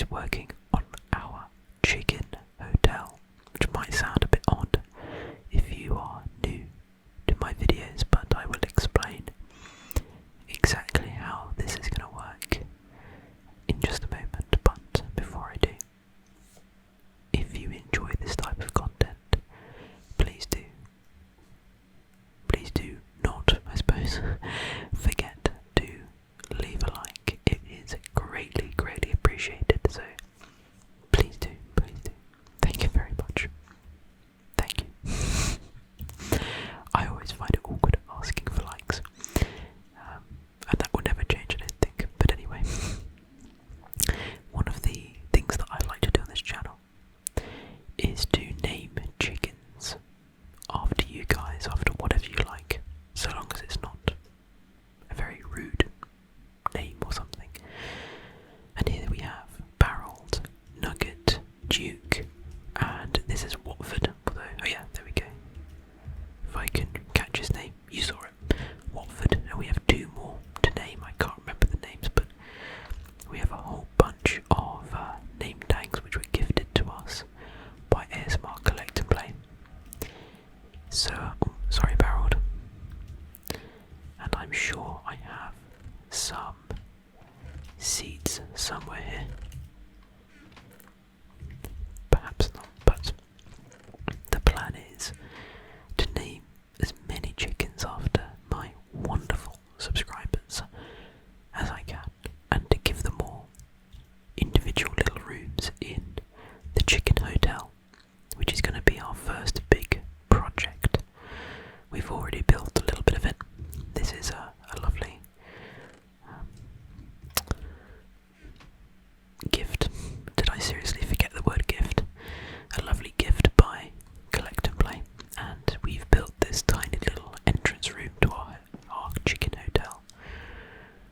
is working on our chicken hotel, which might sound a bit odd if you are new to my videos, but I will explain exactly how this is going to work in just a moment. But before I do, if you enjoy this type of content, please do not, I suppose, forget to leave a like. It is greatly, greatly appreciated, so please do. Thank you very much. Thank you. I always find it awkward asking for likes, and that will never change, I don't think. But anyway, one of the things that I like to do on this channel is to name chickens after you guys, after whatever you like, so long as it's not a very rude name or something. And here we have Barreled, Nugget, Duke, and this is Watford, although, oh yeah, there we go. If I can catch his name, you saw it, Watford, and we have two more to name. I can't remember the names, but we have a whole bunch of name tags which were gifted to us by ASMR Collect and Play. So, sorry Barreled, and I'm sure I have some seeds somewhere here. Perhaps not, but the plan is to name as many chickens after my wonderful subscribers as I can, and to give them all individual little rooms in the chicken hotel, which is going to be our first big project. We've already built a little bit of it. This is a lovely gift. Did I seriously forget the word gift? A lovely gift by Collect and Play, and we've built this tiny little entrance room to our chicken hotel.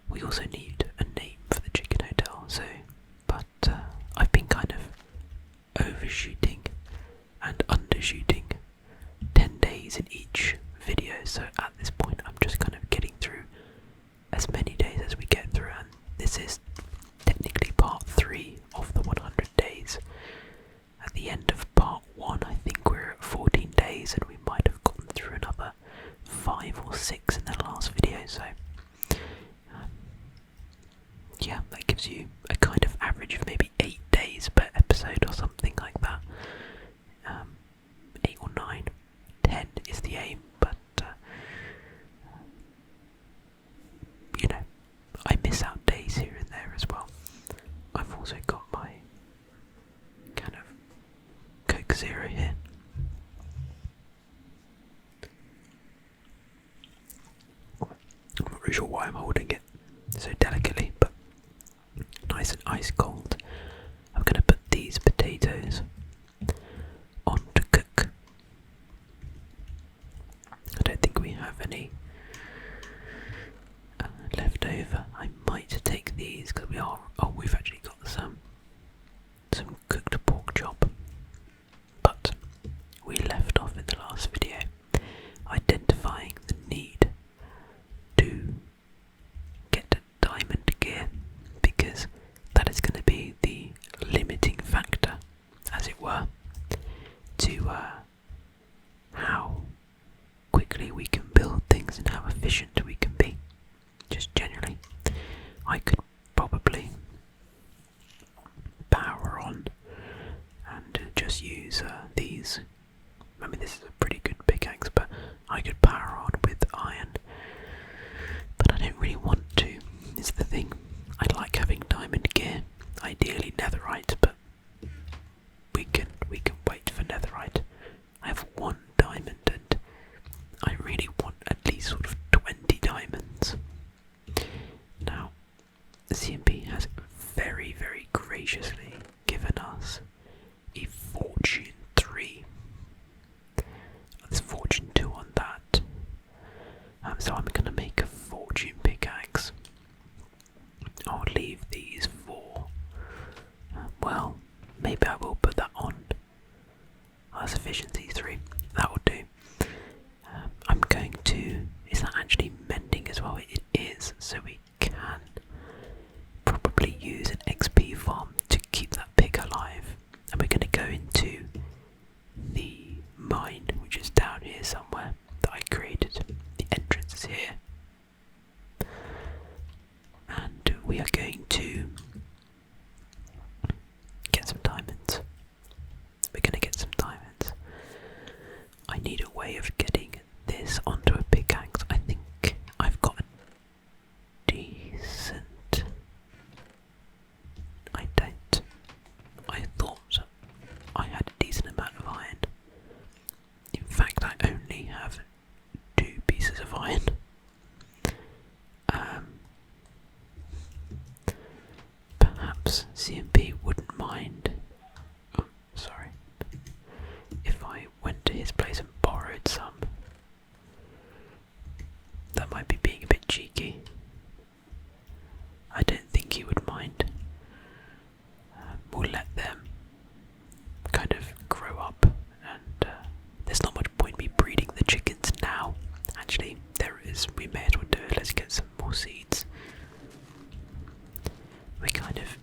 We also need a name for the chicken hotel, but I've been kind of overshooting and undershooting 10 days in each video, so at this point I'm just kind of getting through as many days as we get through, and this is technically part 3 of the 100 days. At the end of part 1 I think we're at 14 days, and we might have gotten through another 5 or 6 in the last video, so yeah, that gives you a kind of average of maybe 8 days per episode or something like that. 8 or 9, 10 is the aim, but you know, I miss out days here and there as well. I've also got my kind of Coke Zero here. I'm not really sure why I'm holding it so delicately, but nice and ice cold. I'm going to put these potatoes on to cook. I don't think we have any left over. I might take these because we've actually got some cooked pork chop, but we left off in the last video identifying the need to get diamond gear, because that is going to be the limiting factor, as it were, to how quickly we can build things and how efficient we can be. Just generally, I could probably power on and just use these. I mean, this is a pretty good pickaxe, but I could power on with iron, but I don't really want to, is the thing. I like having diamond gear, ideally netherite, but we can wait for netherite. I have 1 diamond and I really want at least sort of 20 diamonds. Now, the CMP has very, very graciously given us a Fortune 3. There's Fortune 2 on that. So I'm going to make a Fortune pickaxe. I'll leave these for, well, maybe I will put that on. That's efficiency 3. That will do. I'm going to, is that actually mending as well? It is, so we can probably use an XP farm to keep onto a pickaxe. I think I've got a decent... I don't. I thought I had a decent amount of iron. In fact, I only have 2 pieces of iron. Perhaps CMP wouldn't mind. Oh, sorry. If I went to his place and borrowed some. That might be being a bit cheeky. I don't think he would mind. We'll let them kind of grow up, and there's not much point me breeding the chickens now. Actually, there is. We may as well do it. Let's get some more seeds. We're kind of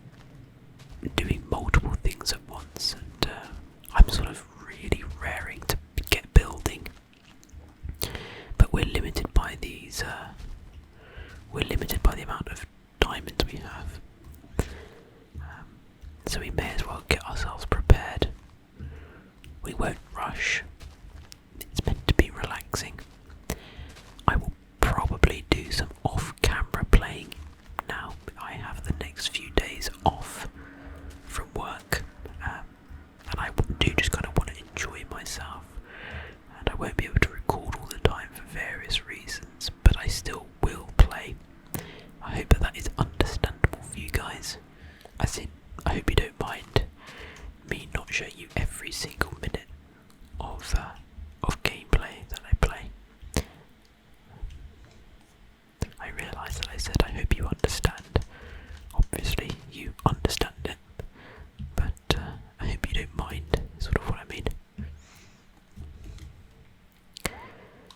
doing multiple things at once, and I'm sort of really raring to get building. But we're limited by these. We're limited by the amount of diamonds we have. So we may as well get ourselves prepared. We won't rush. It's meant to be relaxing. I will probably do some off-camera playing now. I have the next few days off from work, and I do just kind of want to enjoy myself. And I won't be able to record all the time for various reasons, but I still will play. I hope that is understandable for you guys. As in, I hope you don't mind me not showing you every single minute of gameplay that I play. I realise that I said I hope you understand. Obviously you understand it, but I hope you don't mind, sort of what I mean.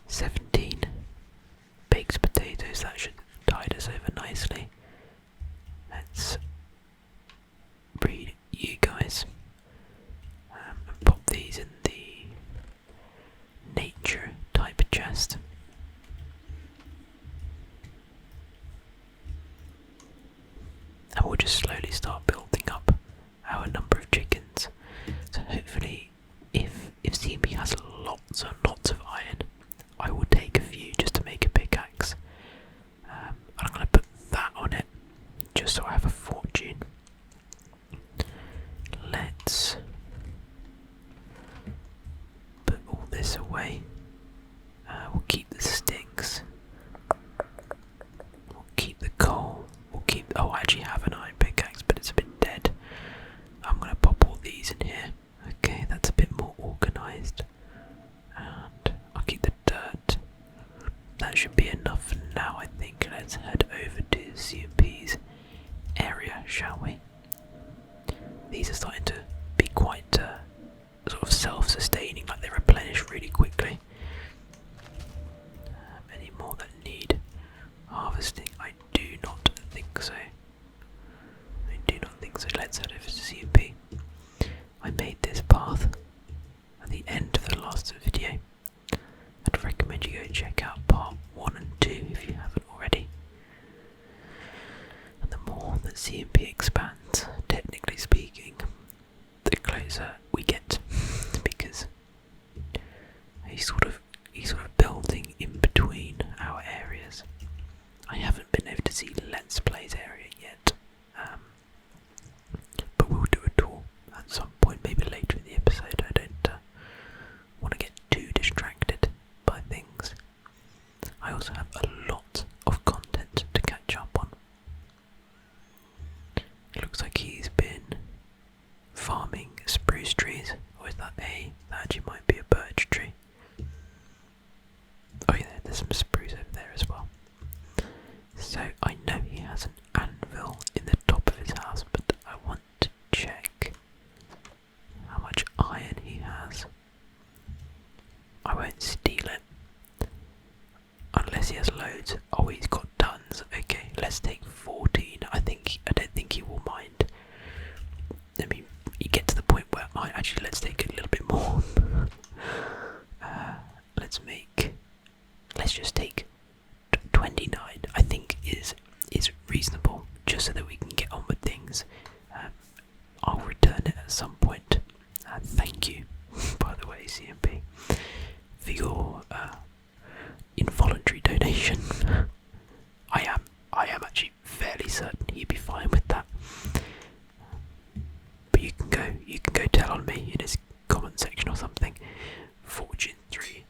17 baked potatoes, that should tide us over nicely. Let's breed you guys and pop these in the nature type chest. And we'll just slowly start building up our number of chickens. So hopefully, if CMP has lots and lots of iron, I will take a few just to make a pickaxe. And I'm going to put that on it, just so I have a fortune. Let's put all this away. We'll keep the sticks. We'll keep the coal. We'll keep. Oh, I actually have an iron pickaxe, but it's a bit dead. I'm gonna pop all these in here. Okay, that's a bit more organised. And I'll keep the dirt. That should be enough for now, I think. Let's head over to CMP's area, shall we? These are starting to be quite sort of self-sustaining, like they replenish really quickly. Any more that need harvesting? I do not think so. I do not think so. Let's head over to CMP. I made this path at the end of the last video. I'd recommend you go check out part 1 and 2 if you haven't already. And the more that CMP expands, technically speaking, the closer we get, because he's sort of building in between our areas. I haven't been able to see Let's Play's area yet, but we'll do a tour at some point, maybe later in the episode. I don't want to get too distracted by things. I also have a lot of content to catch up on. It looks like he's been farming spruce trees, or is that that actually might be a birch tree. Oh yeah, there's some spruce over there as well. So I know he has an anvil in the top of his house, but I want to check how much iron he has. I won't steal it unless he has loads. Oh, he's got tons. Okay, let's take 14. I don't think he will mind. I mean, you get to the point where let's take a little bit more. Let's just take 29. I think is reasonable, just so that we can get on with things. I'll return it at some point. Thank you, by the way, CMP, for your You can go tell on me in his comment section or something. Fortune 3.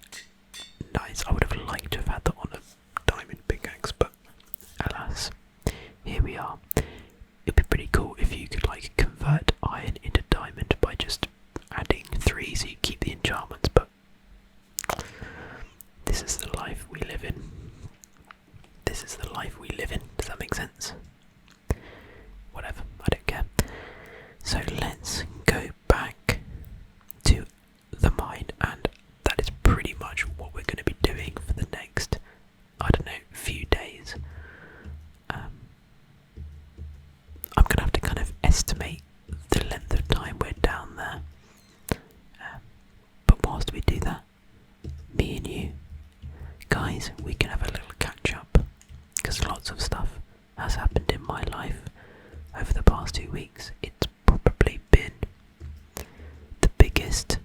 Nice. I would have liked to have had that on a diamond pickaxe, but alas, here we are. It'd be pretty cool if you could like convert iron into diamond by just adding 3 so you keep the enchantments, but this is the life we live in. This is the life we live in. Does that make sense? Whatever, I don't care. So let's go back to the mine, and that is pretty much what we're going to be doing for the next, I don't know, few days. I'm going to have to kind of estimate the length of time we're down there. But whilst we do that, me and you, guys, we can have a little catch up, because lots of stuff has happened in my life over the past 2 weeks. It's probably been the biggest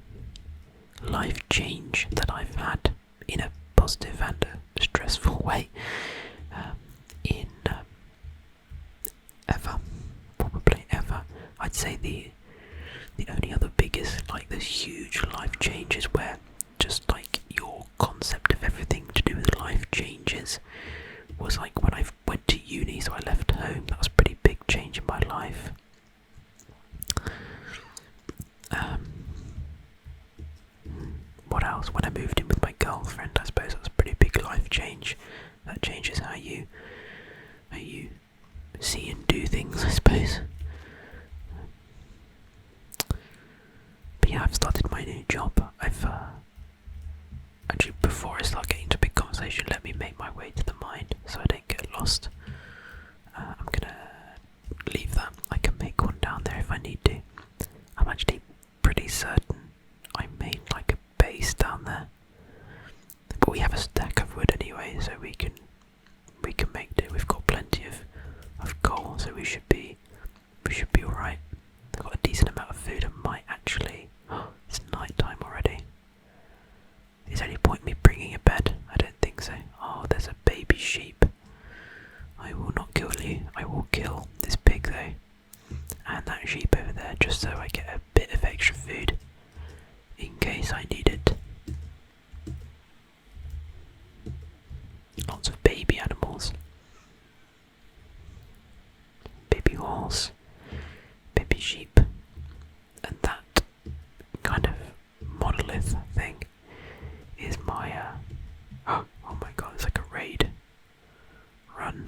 life change that I've had in a positive and a stressful way in ever, probably ever. I'd say the only other biggest, like, this huge life changes where just like your concept of everything to do with life changes was like when I went to uni, so I left home. That was a pretty big change in my life. What else? When I moved in with my girlfriend, I suppose that was a pretty big life change. That changes how you see and do things, I suppose. But yeah, I've started my new job. I've actually, before I start getting into a big conversation, let me make my way to the mine so I don't get lost. I'm gonna leave that. I can make one down there if I need to. I'm actually pretty certain I made like a base down there, but we have a stack of wood anyway, so we can make do. We've got plenty of coal, so we should be alright. I've got a decent amount of food. I might actually. It's night time already. Is there any point me bringing a bed? I don't think so. Oh, there's a baby sheep. I will not kill you. I will kill this pig though, and that sheep over there, just so I get a bit of extra food in case I need it. Lots of baby animals. Baby horse, baby sheep, and that kind of monolith thing is my oh my god, it's like a raid. Run.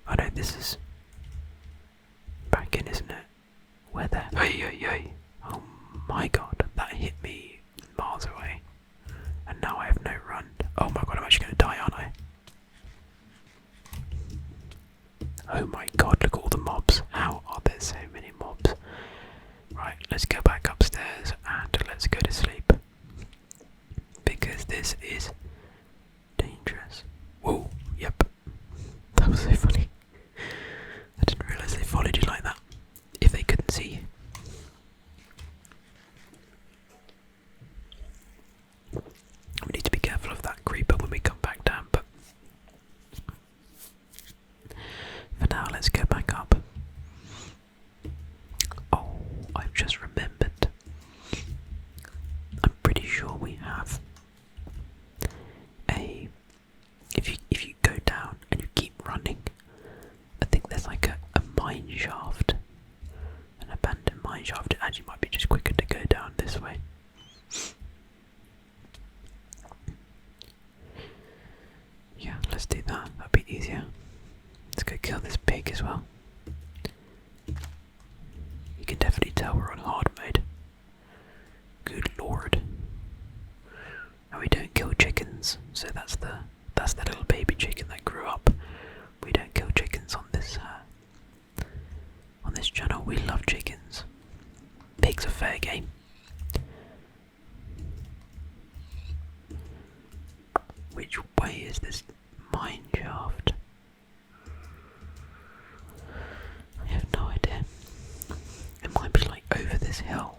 Oh no, this is back in, isn't it? Where the hey. Oh my god, that hit me miles away. And now I have no run. Oh my god, I'm actually gonna die, aren't I? Oh my god, look at all the mobs. How are there so many mobs? Right, let's go back upstairs and let's go to sleep. Because this is dangerous. Whoa, yep. That was so funny. I didn't realise they followed you like that. If they couldn't see you. We need to be careful of that creeper when we come back down, but for now, let's go back up. Oh, I've just remembered. I'm pretty sure we have a. If you go down and you keep running, I think there's like a mine shaft, an abandoned mine shaft. It actually might be just quicker to go down this way. Yeah, let's do that. That'd be easier. Let's go kill this pig as well. You can definitely tell we're on hard mode. Good lord. And we don't kill chickens, so that's the little baby chicken that grew up. We don't kill chickens on this channel. We love chickens. Pigs are fair game. Which way is this mine shaft? I have no idea. It might be like over this hill.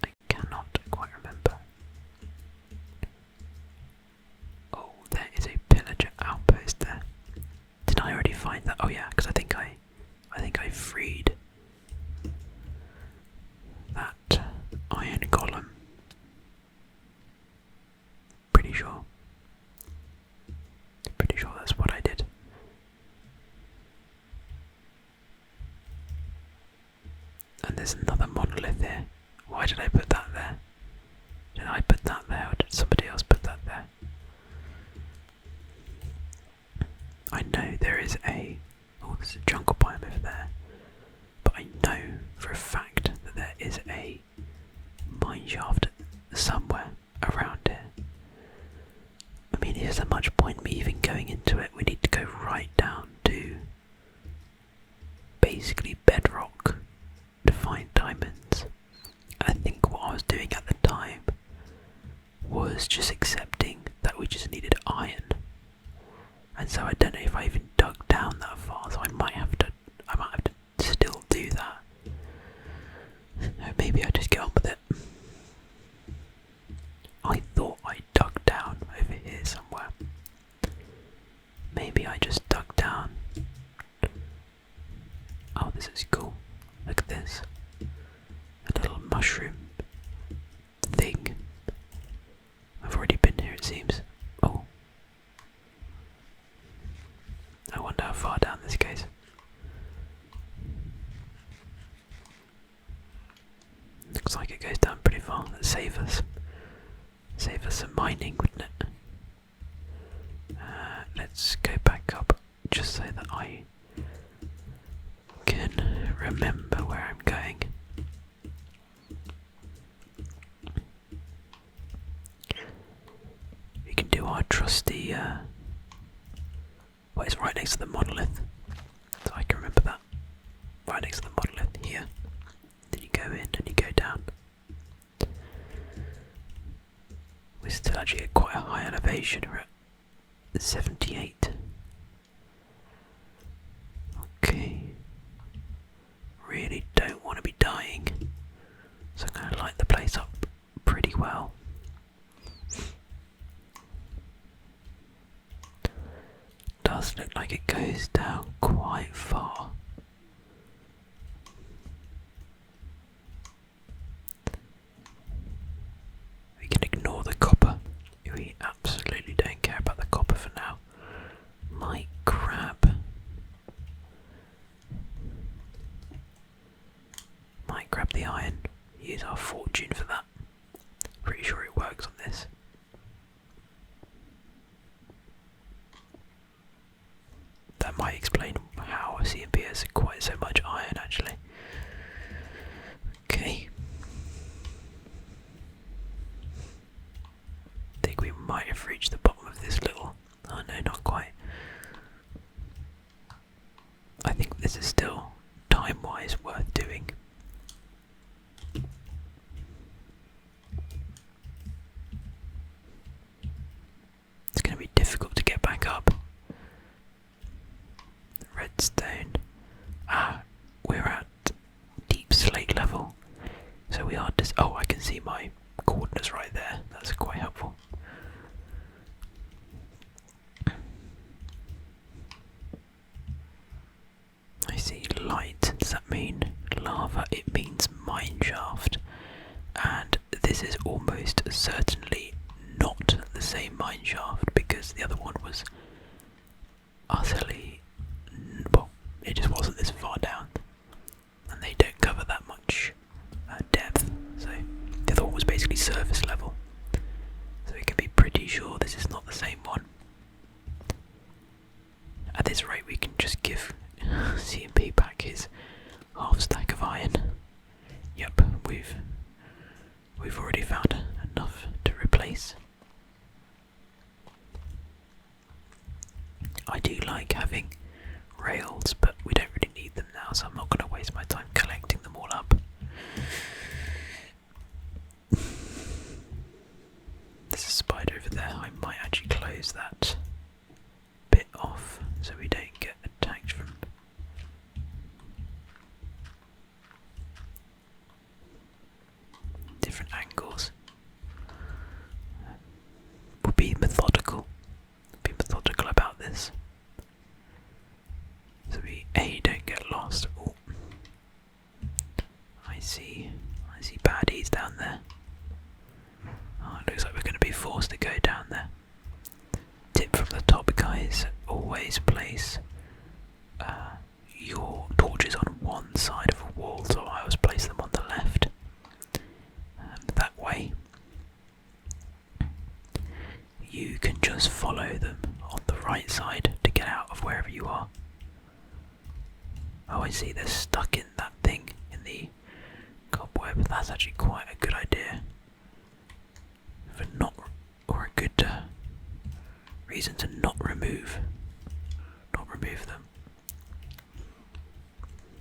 I cannot quite remember. And there's another monolith here. Why did I put that there? Did I put that there, or did somebody else put that there? I know there is a... Oh, there's a jungle biome over there. But I know for a fact that there is a mineshaft somewhere around here. I mean, is there much point me even going into it? We need to go right down to basically bedrock to find diamonds. I think what I was doing at the time was just accepting that we just needed iron. And so I don't know if I even dug down that far, so I might have to still do that. Maybe I just get on with it. I thought I dug down over here somewhere. Maybe I just dug down. Oh, this is cool. Look at this. A little mushroom thing. I've already been here, it seems. Oh. I wonder how far down this goes. Looks like it goes down pretty far. Let's save us. Save us some mining, wouldn't it? Let's go back up just so that I can remember where I'm going. We can do our trusty, well, it's right next to the monolith, so I can remember that. Right next to the monolith here. Then you go in and you go down. We're still actually at quite a high elevation, we're at 78. Okay. Really don't want to be dying, so I'm going to light the place up pretty well. Does look like it goes down quite far. We can ignore the copper. We absolutely don't care about the copper for now. Might grab the iron. Use our fortune for that. Pretty sure it works on this. That might explain how CMP has quite so much iron actually. Okay. I think we might have reached the bottom of this little... Oh no, not quite. I think this is still time-wise worth doing. It's going to be difficult to get back up. Redstone. We're at deep slate level. So we are just... Oh, I can see my coordinates right there. That's quite helpful. I see light. Does that mean lava? It means mineshaft. And this is almost certainly not the same mineshaft because the other one was utterly... Well, it just wasn't this far down. And they don't cover that much depth. So the other one was basically surface level. So we can be pretty sure this is not the same one. At this rate we can just give CMP back his half stack of iron. Yep, we've already found enough to replace. I do like having rails, but we don't really need them now, so I'm not going to waste my time collecting them all up. There's a spider over there. I might actually close that bit off so we don't get attacked from different angles. We'll be methodical. About this. So we don't get lost. Ooh. I see baddies down there. Oh, it looks like we're going to be forced to go down there. Tip from the top, guys: always place your torches on one side of a wall. So I always place them Oh, I see, they're stuck in that thing, in the cobweb. That's actually quite a good idea. For not, or a good reason to not remove them.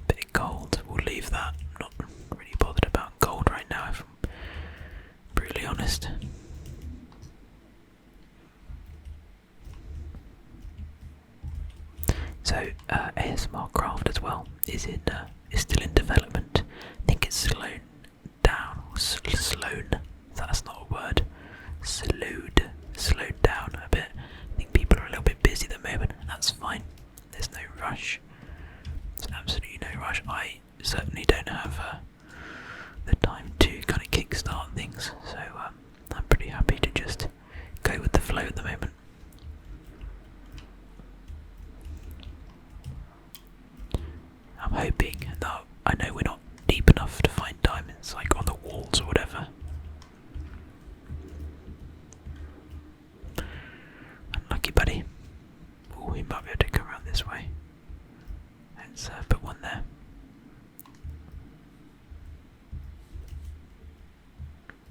Bit of gold, we'll leave that. I'm not really bothered about gold right now, if I'm brutally honest. So ASMR Craft as well is still in development. I think it's slowed down. That's not a word. Slowed down a bit. I think people are a little bit busy at the moment, and that's fine. There's no rush. There's absolutely no rush. I certainly don't have the time to kind of kickstart things, so I'm pretty happy to just go with the flow at the moment. I'm hoping that I know we're not deep enough to find diamonds like on the walls or whatever. Unlucky buddy. Oh, we might be able to come around this way. Let's put one there.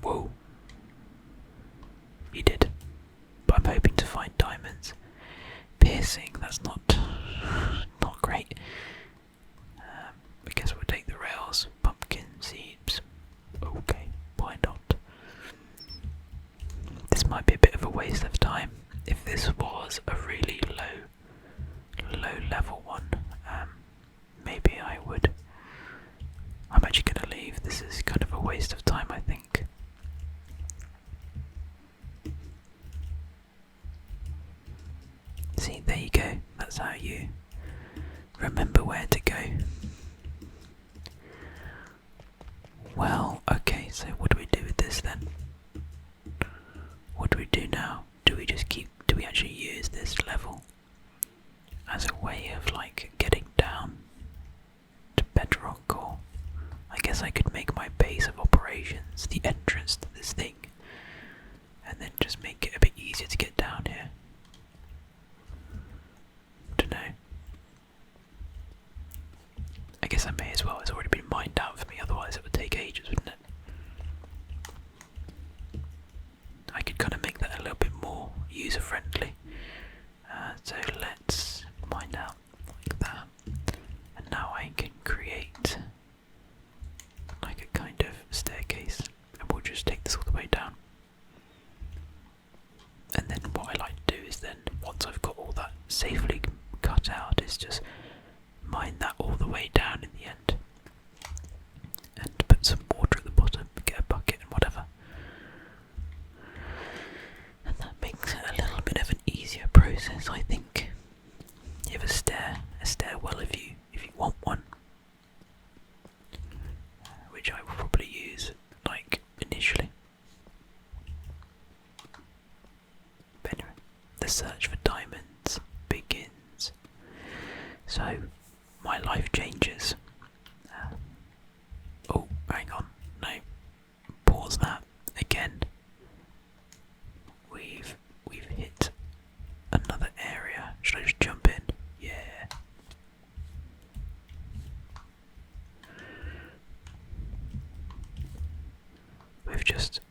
Whoa. He did. But I'm hoping to find diamonds. Piercing, that's not great. I guess we'll take the rails. Pumpkin seeds. Okay, why not? This might be a bit of a waste of time. If this was a really low level one, maybe I would. I'm actually going to leave. This is kind of a waste of time, I think. See, there you go. That's how you remember where to go. Well, okay, so what do we do with this then? What do we do now? Do we actually use this level as a way of like getting down to bedrock, or I guess I could make my base of operations the entrance to this thing and then just make it a bit easier to get down here. Dunno. I guess I may as well, it's already been mined out for me, otherwise it would take ages, wouldn't it? I could kind of make that a little bit more user friendly. So let's mine out like that. And now I can create like a kind of staircase, and we'll just take this all the way down. And then what I like to do is then, once I've got all that safely cut out, is just mine that all the way down in the end. And put some water at the bottom, get a bucket and whatever. And that makes it a little bit of an easier process, I think. You have a stairwell if you want one. Which I will probably use, like, initially. But anyway, the search for diamonds begins. So, my life changes. Oh, hang on, no, pause that again. We've hit another area. Should I just jump in? Yeah. We've just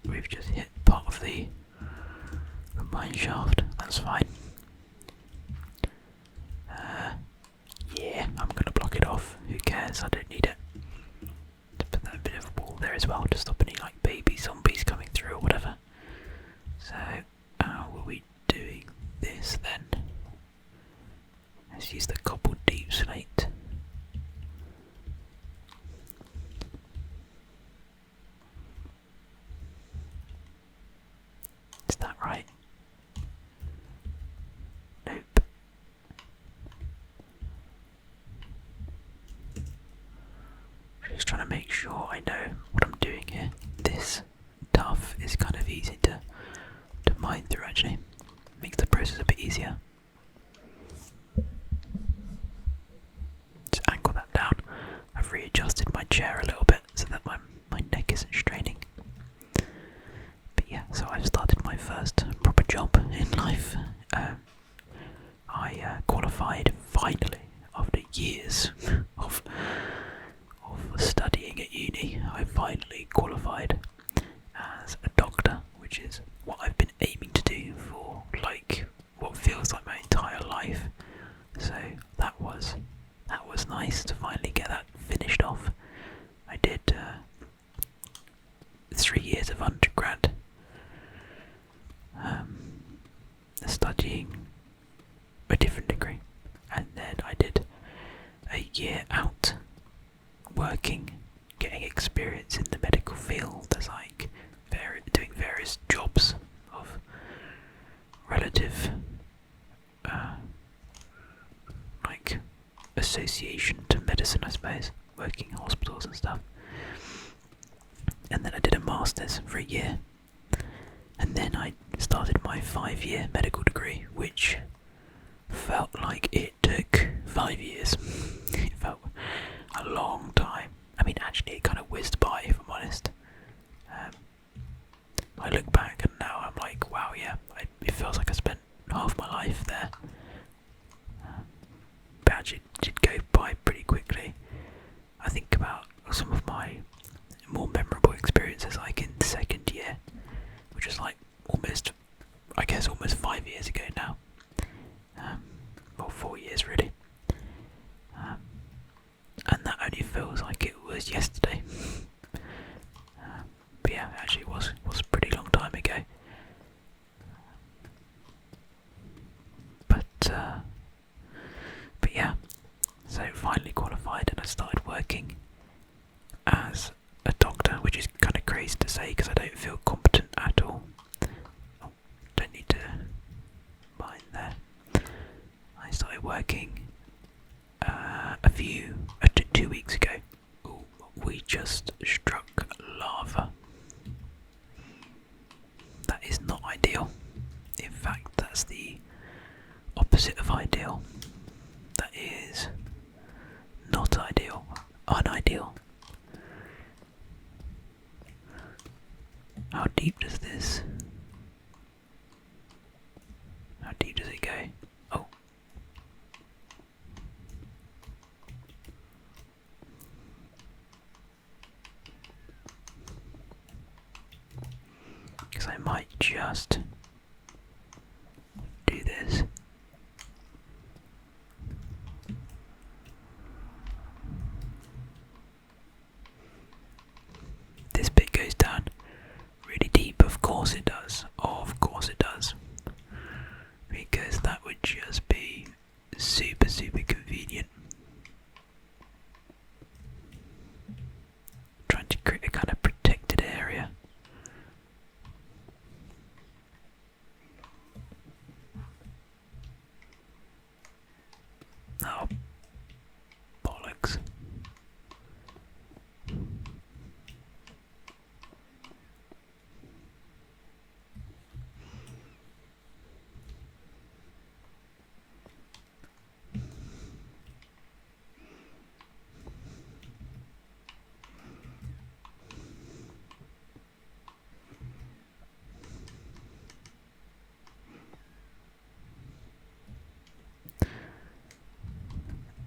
hit part of the mine shaft. That's fine. Yeah, I'm gonna block it off. Who cares? I don't need it. To put that bit of a wall there as well to stop any like baby zombies coming through or whatever. So, how are we doing this then? Let's use the cobbled deep slate. Is that right? Nope. Just trying to make sure I know what I'm doing here. This tuff is kind of easy to mine through actually. Makes the process a bit easier. Just angle that down. I've readjusted my chair a little bit so that my neck isn't straining. But yeah, so I've started my first proper job in life. I qualified finally after years of nice to finally get that finished off. I did 3 years of undergrad, studying a different degree, and then I did a year out working, getting experience in the medical field as like doing various jobs of relative like association to medicine, I suppose, working in hospitals and stuff. And then I did a master's for a year, and then I started my 5-year medical degree, which felt like it took 5 years. It felt a long time. I mean, actually, it kind of whizzed by, if I'm honest. I look back and now I'm like, wow, yeah, it feels like I spent half my life there. But actually, it did go by pretty quickly. I think about some of my more memorable experiences, like in the second year, which was like almost 5 years ago now. Or 4 years, really. And that only feels like it was yesterday. But yeah, actually it was a pretty long time ago. But yeah, so finally qualified, and I started working as a doctor, which is kind of crazy to say because I don't feel competent at all. Oh, don't need to mind there. I started working 2 weeks ago. Ooh, we just struck lava. That is not ideal. In fact, that's the opposite of ideal. That is not ideal. Unideal. How deep does this? How deep does it go? Oh. Because I might just do this. This bit goes down really deep, of course it does. Of course it does. Because that would just be super, super convenient. Trying to create a kind of protected area. Oh, bollocks.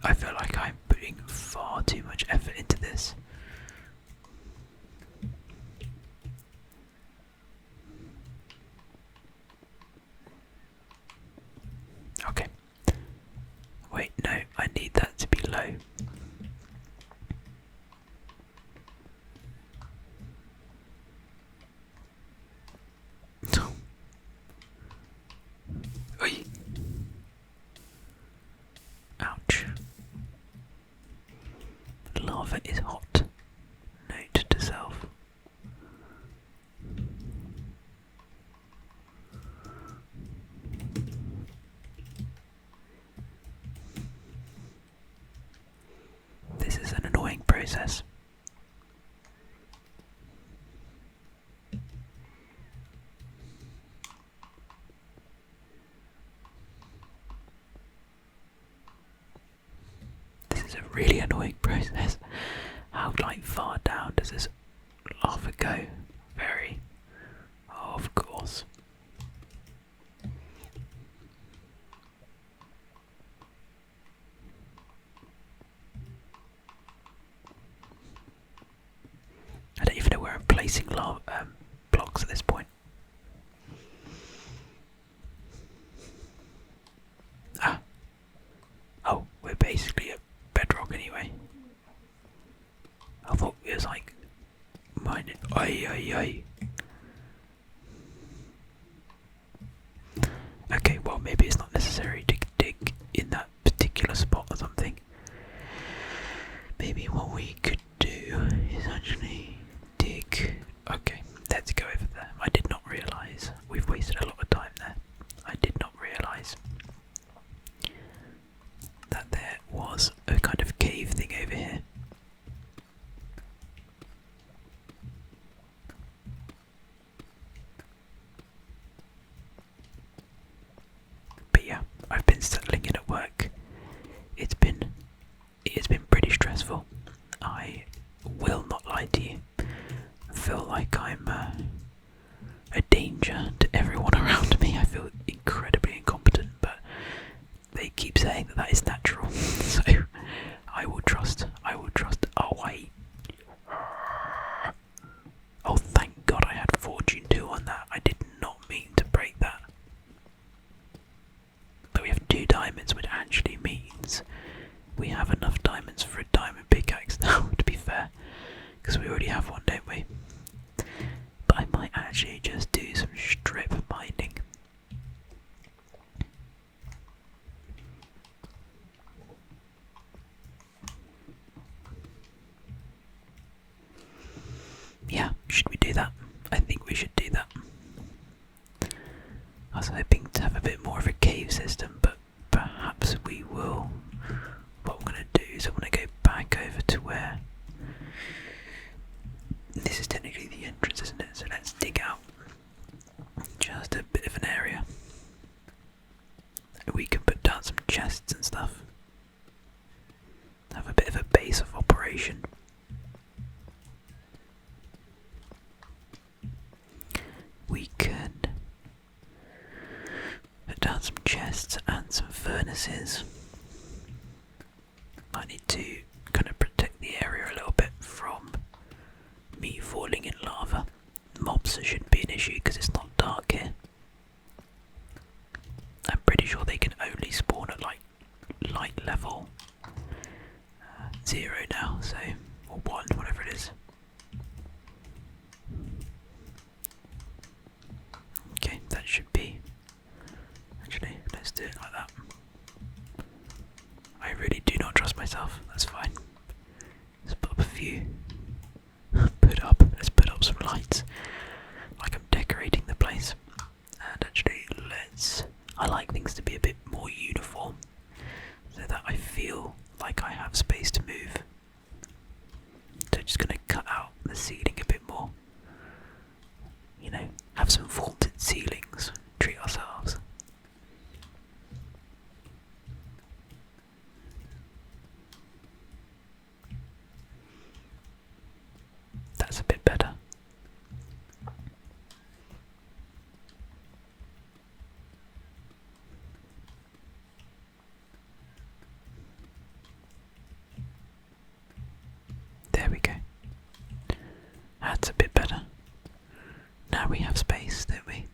I feel like I'm putting far too much effort into this. Okay. Wait, no, I need that to be low. Oi. Ouch. Lava is hot. Note to self. This is an annoying process. This is a really annoying process. How far down does this lava go? Very. Oh, of course. I don't even know where I'm placing blocks at this point. Ah. Oh, we're basically at bedrock anyway. was like, mine. Ay. Okay, well, maybe it's not necessary to dig in that particular spot or something. Maybe what we could do is actually dig. Okay, let's go over there. I did not realise. We've wasted a lot of time there. I did not realise that there was a kind of cave thing over here. But yeah, I've been settling in at work. It has been pretty stressful. I will not lie to you. I feel like I'm a danger to everyone around me. I feel incredibly incompetent, but they keep saying that is natural. So I will trust. Oh, thank God I had Fortune 2 on that. I did not mean to break that. But we have 2 diamonds, which actually means we have enough diamonds for a diamond pickaxe now, to be fair. Because we already have one, don't we? But I might actually just do some strip mining. Yeah, should we do that? I think we should do that. I was hoping to have a bit more of a cave system, but perhaps we will. What I'm going to do is I'm going to go back over to where... This is technically the entrance, isn't it? So let's dig out just a bit of an area. We can put down some chests and stuff. Have a bit of a base of operation. We can put down some chests and some furnaces. I need to kind of protect the area a little bit from me falling in lava. Mobs shouldn't be an issue because it's not dark here. I'm pretty sure they can only spawn at like light level 0 now, so, or 1, whatever it is. Okay, that should be. Actually, let's do it like that. I really do not trust myself. That's fine. Let's put up a few. Let's put up some lights. Like I'm decorating the place. And actually, I like things to be a bit more uniform, so that I feel like I have space to move. So just gonna cut out the ceiling a bit more. You know, have some vaulted ceilings. Treat ourselves. That's a bit better. There we go. That's a bit better. Now we have space, don't we?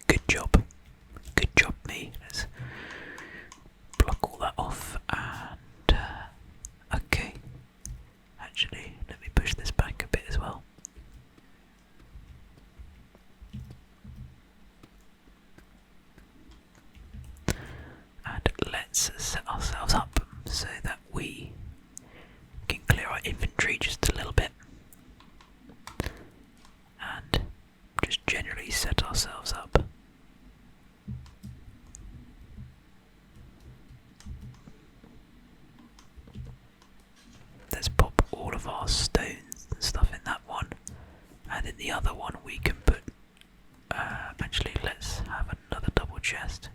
Good job. Good job, me. Let's block all that off and okay. Actually, let me push this back a bit as well. And let's set ourselves up so that we can clear our inventory just a little bit and just generally set ourselves up. Let's pop all of our stones and stuff in that one, and in the other one we can put actually let's have another double chest.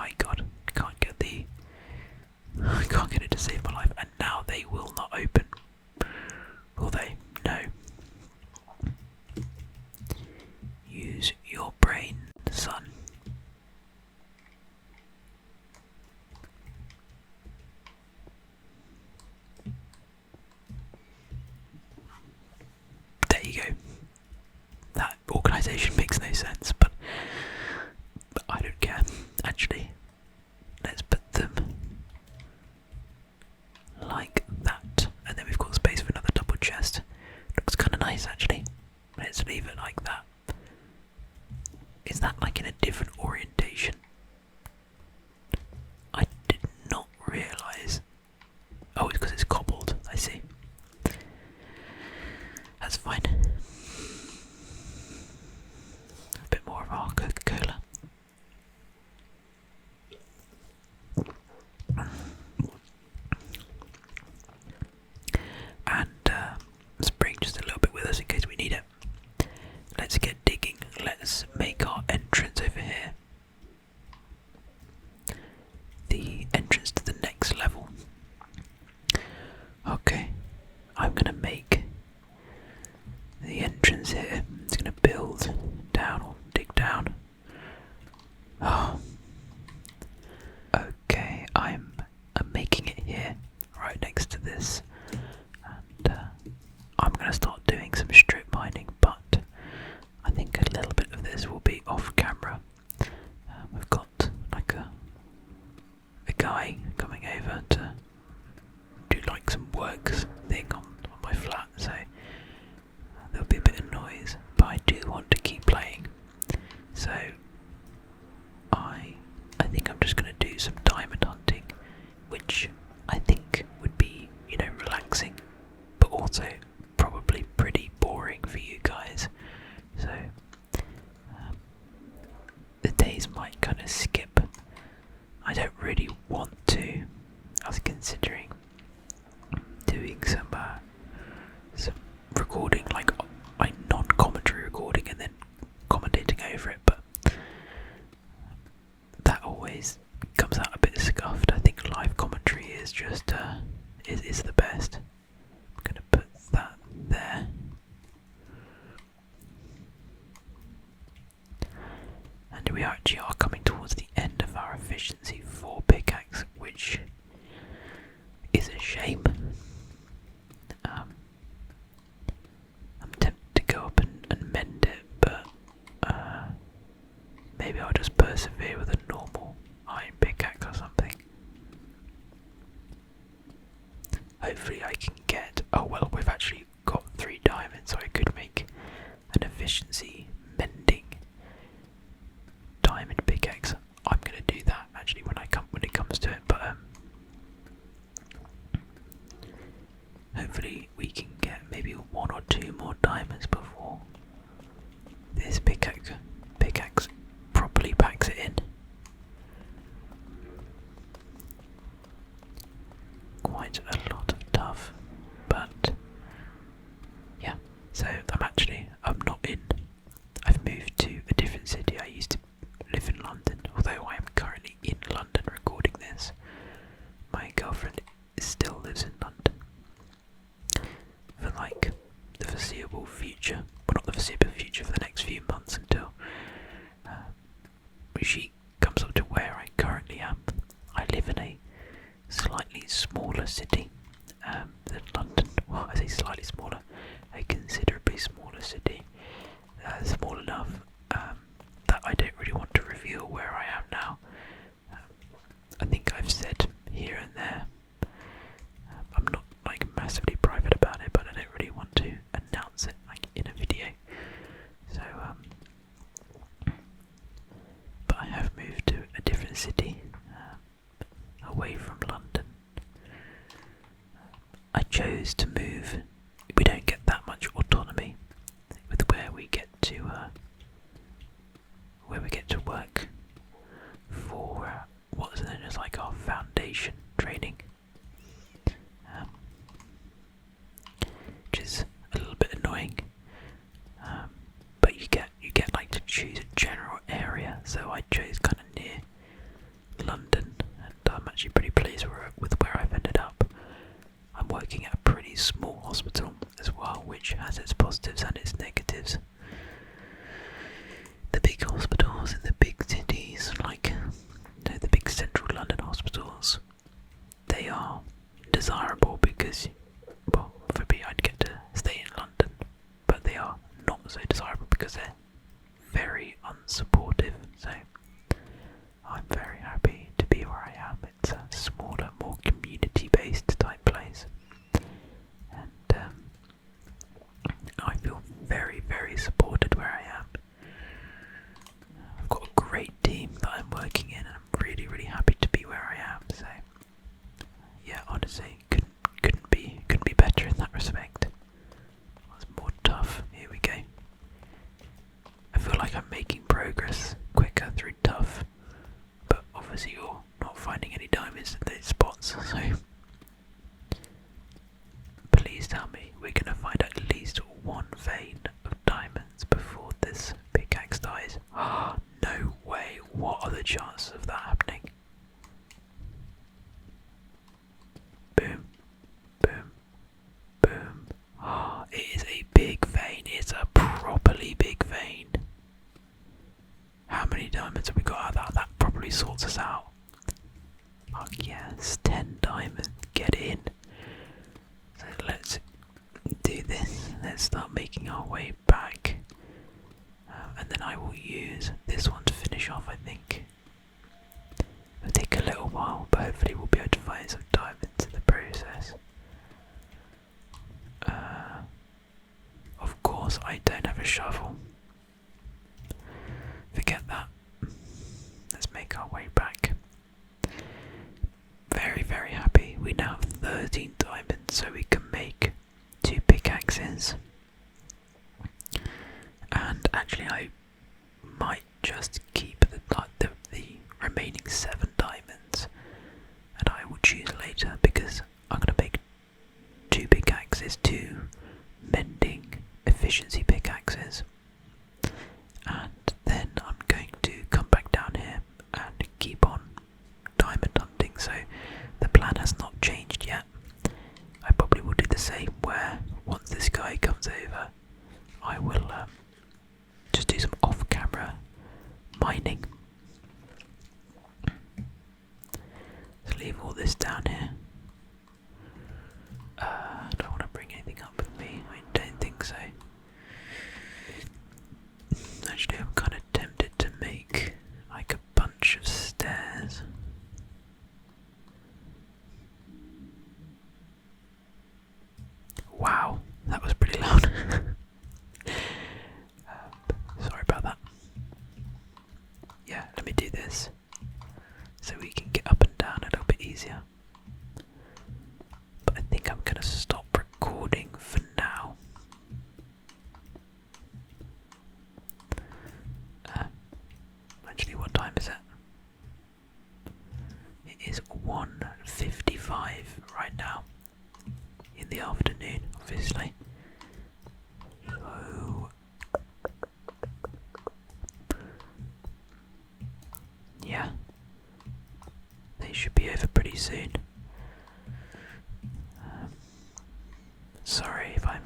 my god, I can't get it to save my life, and now they will not open. Will they? No. Use your brain, son. There you go. That organisation makes no sense, but I don't care. Actually, let's put them like that, and then we've got space for another double chest. Looks kind of nice, actually. Let's leave it like that. Is that like in a different orientation? I did not realise. Oh, it's because it's cobbled. I see. That's fine. A bit more of our Coca-Cola. And let's bring just a little bit with us in case we need it. Let's get digging. Let's make our entrance over here. The entrance to the next level. Okay, I'm gonna make the entrance here. It's gonna build down or dig down. Oh. Okay, I'm making it here, right next to this, and I'm gonna start doing some strip mining, but I think a little bit of this will be off camera. We've got like a guy coming over to do like some works thing on my flat, so there'll be a bit of noise, but I do want to keep playing. So I think I'm just going to do some diamond hunting, which I think would be, relaxing, but also probably pretty boring for you guys. So the days might kind of skip. I don't really want to. I was considering doing some recording, like non-commentary recording, and then commentating over it, but that always comes out a bit scuffed. I think live commentary is just is the best. I'm gonna put that there. And we actually are coming towards the end of our efficiency 4 pickaxe, which is a shame. I'm tempted to go up and mend it, but maybe I'll just persevere with a normal iron pickaxe or something. Hopefully I can get... Oh well, we've actually got 3 diamonds, so I could make an efficiency mending diamond pickaxe. I'm gonna do that actually when it comes to it, but hopefully we can get maybe 1 or 2 more diamonds before this pickaxe properly packs it in. Quite a lot of stuff, but yeah. So I've moved to a different city. I used to live in London, although I am currently in London recording this. My girlfriend still lives in London for like the foreseeable future. Well, not the foreseeable future, for the next few months until she comes up to where I currently am. I live in a slightly smaller city than London. Well, I say slightly smaller, a considerably smaller city. Small enough that I don't really want to reveal where I am now. I think I've said here and there. I'm not like massively private about it, but I don't really want to announce it like in a video. So, but I have moved to a different city, away from London. I chose to move. We don't get that much autonomy with where we get to work for what's known as like our foundation training, which is a little bit annoying. But you get like to choose a general area. So I chose kind of near actually pretty pleased with where I've ended up. I'm working at a pretty small hospital as well, which has its positives and its negatives. The big hospitals in the big cities, like the big central London hospitals, they are desirable because, well, for me I'd get to stay in London, but they are not so desirable because they're very unsupportive, so I'm very happy to be where I am. It's a smaller, more community-based type place, and I feel very, very supported where I am. I've got a great team that I'm working in, and I'm really, really happy to be where I am. So, yeah, honestly, couldn't be better in that respect. It's more tough. Here we go. I feel like I'm making progress quicker through tough, but obviously you're not finding any diamonds in those spots. So, please tell me we're gonna find at least one vein of diamonds before this pickaxe dies. No way, what are the chances of that happening? Boom, boom, boom. It is a big vein, it's a properly big vein. How many diamonds have we got out of that? That probably sorts us out. Fuck yes, 10 diamonds, get in. So let's do this, let's start making our way back. And then I will use this one to finish off, I think. It'll take a little while, but hopefully we'll be able to find some diamonds in the process. Of course, I don't have a shovel. Forget that. Let's make our way back. Very, very happy. We now have 13 diamonds, so we can make 2 pickaxes. And actually, I might just keep the remaining 7 diamonds, and I will choose later because I'm going to make 2 pickaxes, 2 mending efficiency pickaxes, and then I'm going to come back down here and keep on diamond hunting. So the plan has not changed yet. I probably will do the same where once this guy comes over, I will just do some off-camera mining. Let's leave all this down here. I don't want to bring anything up with me. I don't think so. Actually, I'm kind of tempted to make like a bunch of stairs. Wow, that was pretty loud. Sorry about that. Yeah, let me do this so we can get up and down a little bit easier. But I think I'm going to stop recording for now. Actually, what time is it? It is 1:55 right now. In the afternoon, obviously. So, yeah, they should be over pretty soon. Sorry if I'm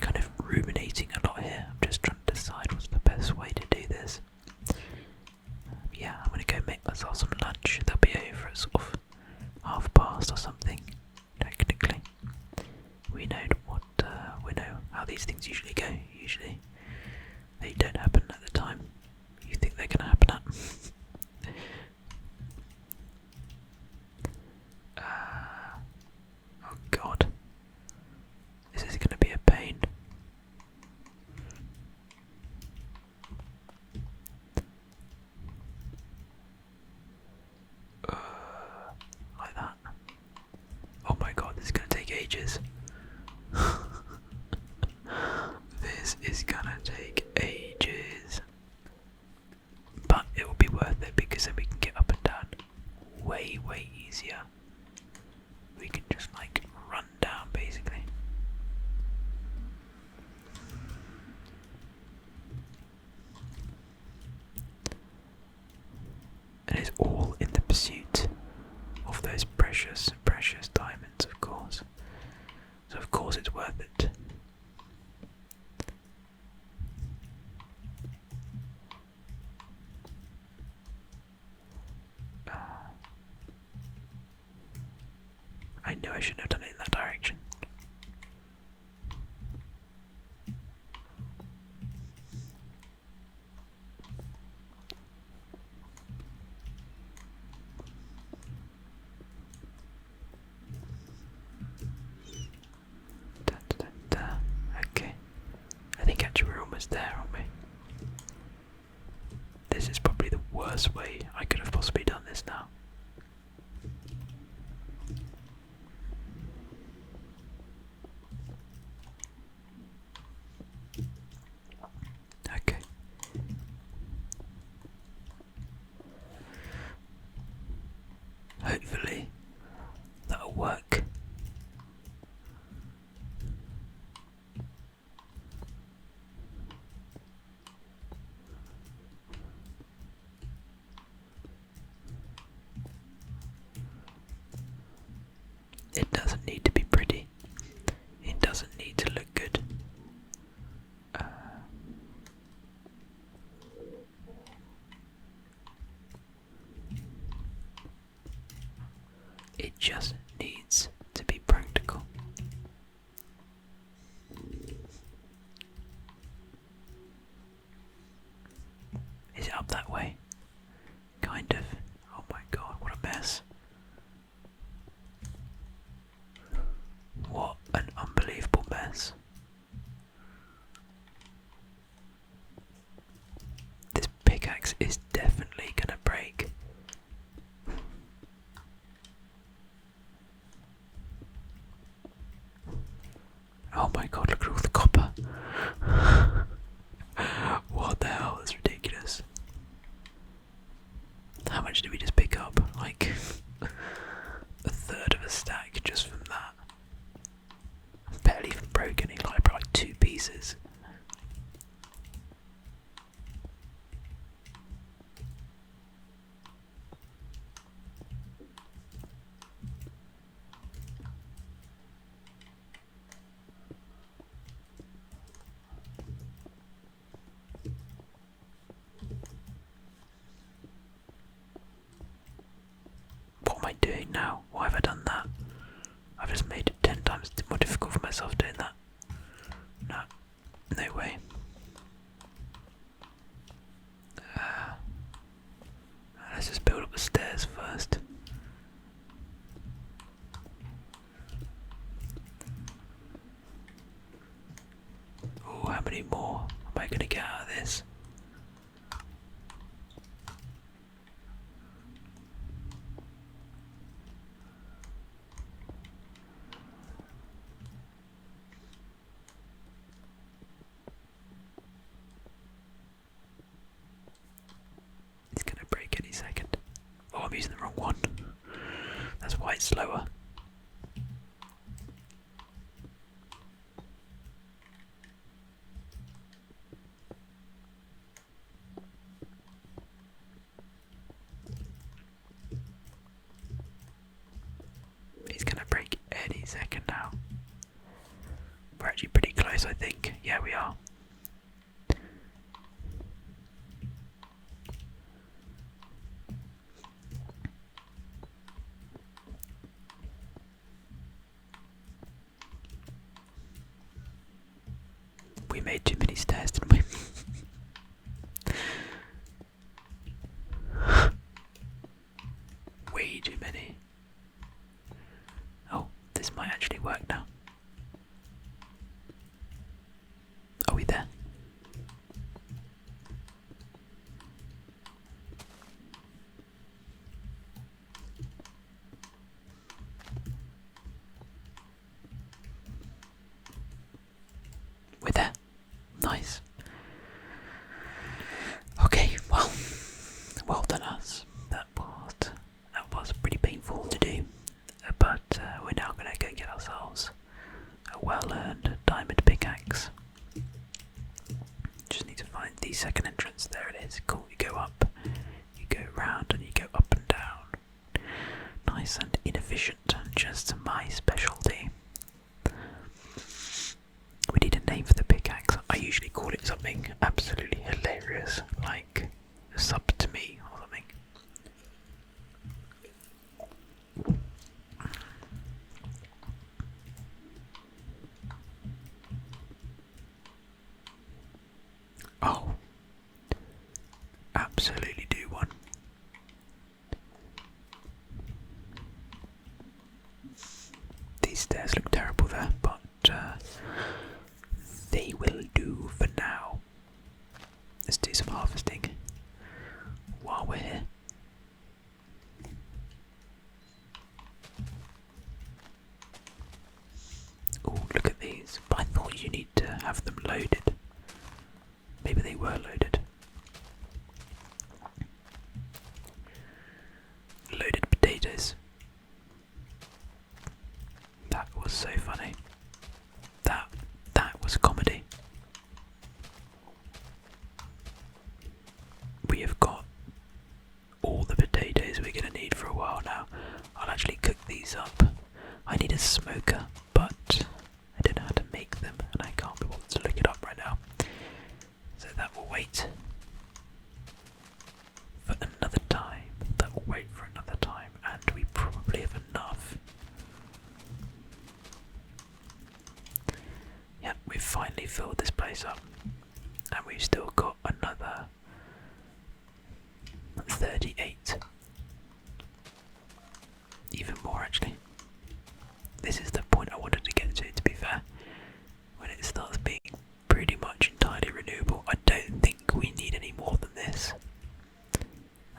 kind of ruminating a lot here. I'm just trying to decide what's the best way to do this. Yeah, I'm gonna go make myself some lunch. They'll be over at sort of past or something. Technically, we know how these things usually go. Usually, they don't happen at the time you think they're gonna happen at. Oh God, this is gonna be a pain. Like that. Oh my God, this is gonna take ages. This is gonna take ages. But it will be worth it because then we can get up and down way, way easier. We can just like run down basically. And it's all in the pursuit of I knew I shouldn't have done it in that direction. Da, da, da, da. Okay. I think actually we're almost there, aren't we? This is probably the worst way I could have possibly done this now. Okay. Hopefully that'll work. It doesn't need to be pretty. It doesn't need to look good. It just needs to be practical. Is it up that way? Kind of. Oh my god, what a mess. What an unbelievable mess. This pickaxe is definitely gonna break. Oh my god, look at all the copper. What the hell, that's ridiculous. How much did we just pick up? Like a third of a stack just from that. I barely even broke any, like I brought like 2 pieces. What am I doing now? Why have I done that? I've just made it 10 times more difficult for myself doing that. No, no way. Let's just build up the stairs first. Oh, how many more am I going to get out of this? It's going to break any second. Oh, I'm using the wrong one. That's why it's slower. It's going to break any second now. We're actually pretty close, I think. Yeah, we are. We made too many stairs, didn't we? Way too many. Oh, this might actually work now. Are we there? We're there. Nice. Okay, well done us. That was pretty painful to do, but we're now gonna go get ourselves a well-earned diamond pickaxe. Just need to find the second entrance. There it is. Cool. You go up, you go round, and you go up and down. Nice and inefficient. Just my specialty. We need a name for the pickaxe. I usually call it something absolutely hilarious, like sub to me or something. These stairs look terrible there, but they will do for now. Let's do some harvesting while we're here. Oh, look at these. But I thought you need to have them loaded. Maybe they were loaded. Loaded potatoes. That was so funny. That was comedy. We have got all the potatoes we're going to need for a while now. I'll actually cook these up. I need a smoker, but I don't know how to make them, and I can't be bothered to look it up right now. So that will wait for another time. That will wait for another time, and we probably have enough. Yep, we've finally filled this place up, and we've still got another 38. Even more actually. This is the point I wanted to get to be fair. When it starts being pretty much entirely renewable. I don't think we need any more than this.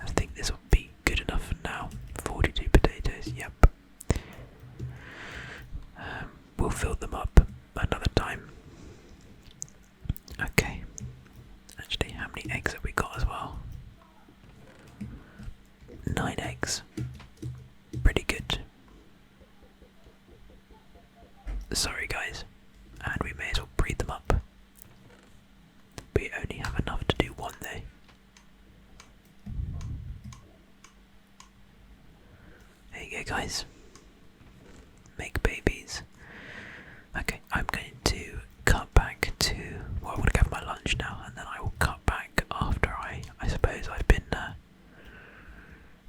I think this will be good enough for now. 42 potatoes, yep. We'll fill them up another time. Okay. Actually, how many eggs have we got as well? 9 eggs. Pretty good. Sorry guys. And we may as well breed them up. We only have enough to do one though. There you go guys. Make babies. Okay, I'm going to cut back to, well, I want to have my lunch now, and then I will cut back after I suppose I've been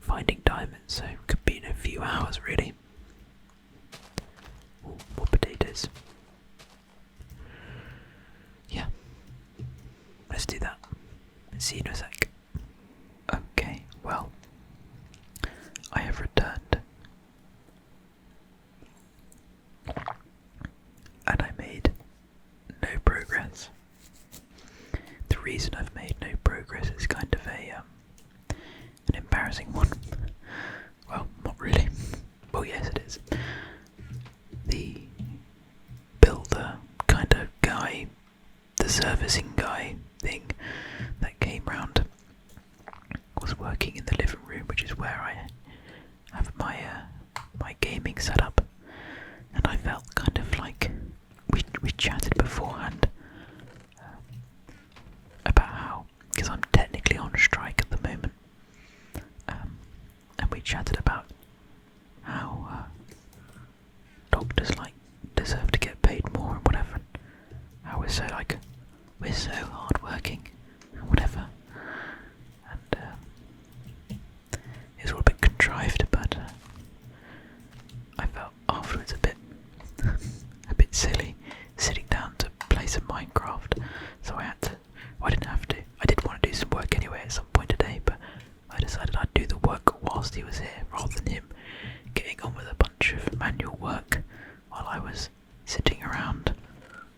finding diamonds, so it could be in a few hours really. Ooh, more potatoes. Yeah, let's do that. See you in a sec. Okay, well, I have returned. And I made no progress. The reason I've made no progress is kind of an embarrassing one. Well, not really. Well, yes it is. The builder kind of guy, the servicing guy thing that came round was working in the living room, which is where I have my my gaming setup, and I felt kind of like we chatted beforehand about how, because I'm technically on strike at the moment, and we chatted about how doctors like deserve to get paid more and whatever, how we're so hard working and whatever, and it was all a bit contrived, but I felt afterwards a bit silly sitting down to play some Minecraft, so I didn't have to. I did want to do some work anyway at some point today, but I decided I'd do the work whilst he was here, rather than him getting on with a bunch of manual work while I was sitting around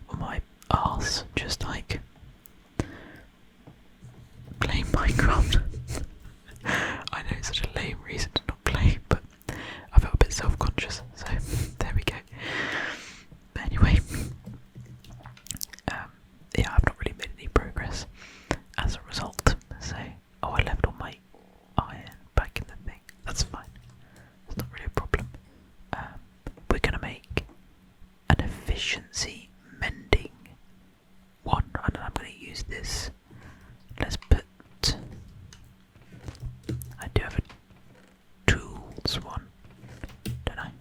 on my arse, just like playing Minecraft. I know it's such a lame reason to not play, but I felt a bit self-conscious, so there we go. But anyway, yeah, I've not really made any progress as a result, so, oh, I left all my iron back in the thing. That's fine, it's not really a problem. We're gonna make an efficiency mending one, and I'm gonna use this. Let's put, I do have a tools one, don't I?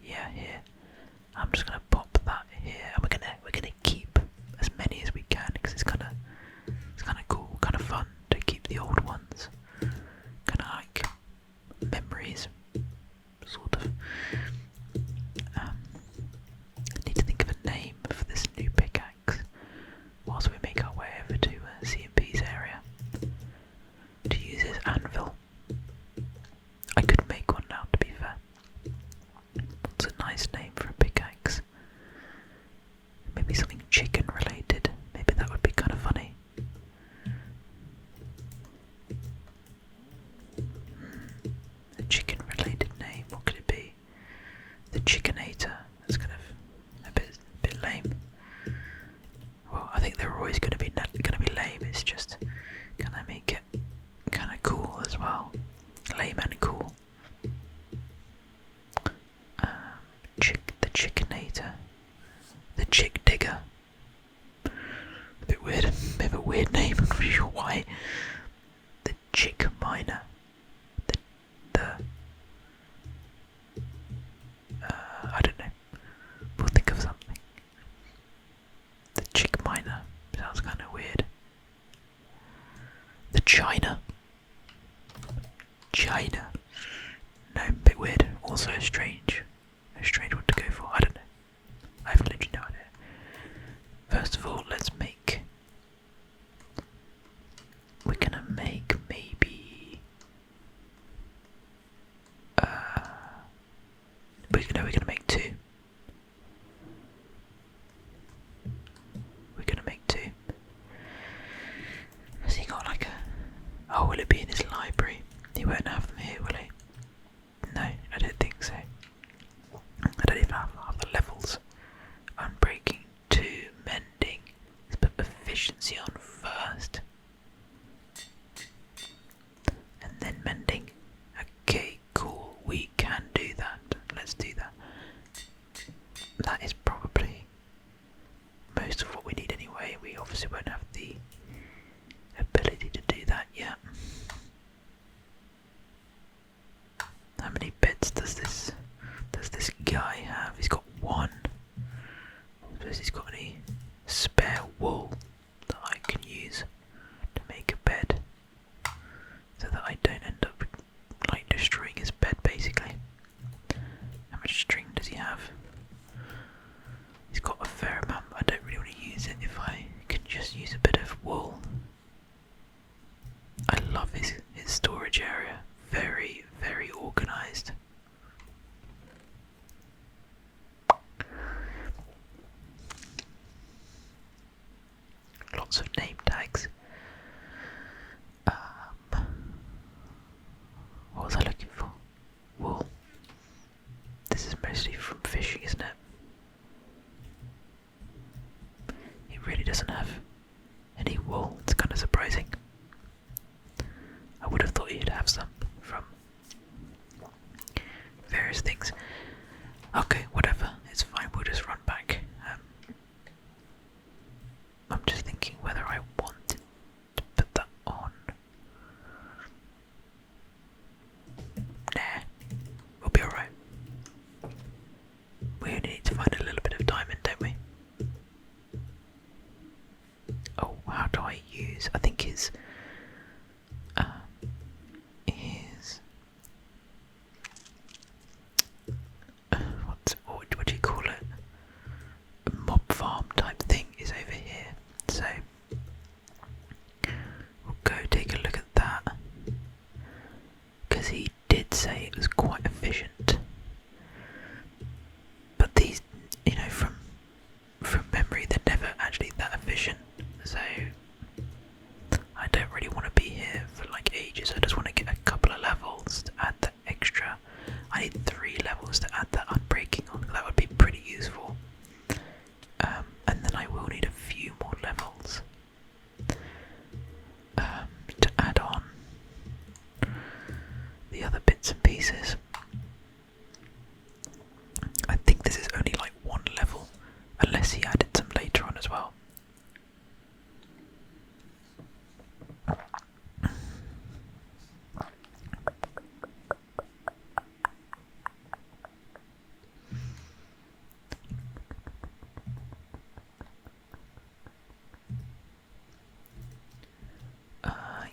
Yeah, here. I'm just gonna pop that here, and we're gonna keep as many as we can, because it's kind of cool, kind of fun to keep the old ones, kind of like memories, sort of. I need to think of a China. No, a bit weird. Also a strange one to go for. I don't know. I have literally no idea. First of all, let's make. We're gonna make maybe. We're gonna make two. We're gonna make two. Has he got like a? Oh, will it be in his library? He won't have them here, will he? No, I don't think so. I don't even have half the levels. Unbreaking 2, mending. Let's put efficiency on first. And then mending. Okay, cool. We can do that. Let's do that. That is probably most of what we need anyway. We obviously won't have the ability to do that yet. How many beds does this guy have? He's got one. I suppose he's got any spare wool that I can use to make a bed, so that I don't end up like destroying his bed basically. How much string does he have? He's got a fair amount. I don't really want to use it if I can just use a bit of wool. I love his storage area. Very, very organised. Lots of name tags. What was I looking for? Wool. This is mostly from fishing, isn't it? He really doesn't have any wool. It's kind of surprising. I would have thought he'd have some from various things. Okay, whatever. It's fine. We'll just run back. I'm just thinking whether I wanted to put that on. Nah, we'll be alright. We only need to find a little bit of diamond, don't we? Oh, how do I use? I think his what do you call it? A mob farm type thing is over here. So we'll go take a look at that, because he did say it was quite efficient. But these, you know, from memory, they're never actually that efficient. So I don't really want to be here for like ages. I just want to get a couple of levels to add that extra. I need 3 levels to add that unbreaking on. That would be pretty useful. And then I will need a few more levels to add on the other bits and pieces. I think this is only like 1 level, unless he added some later on as well.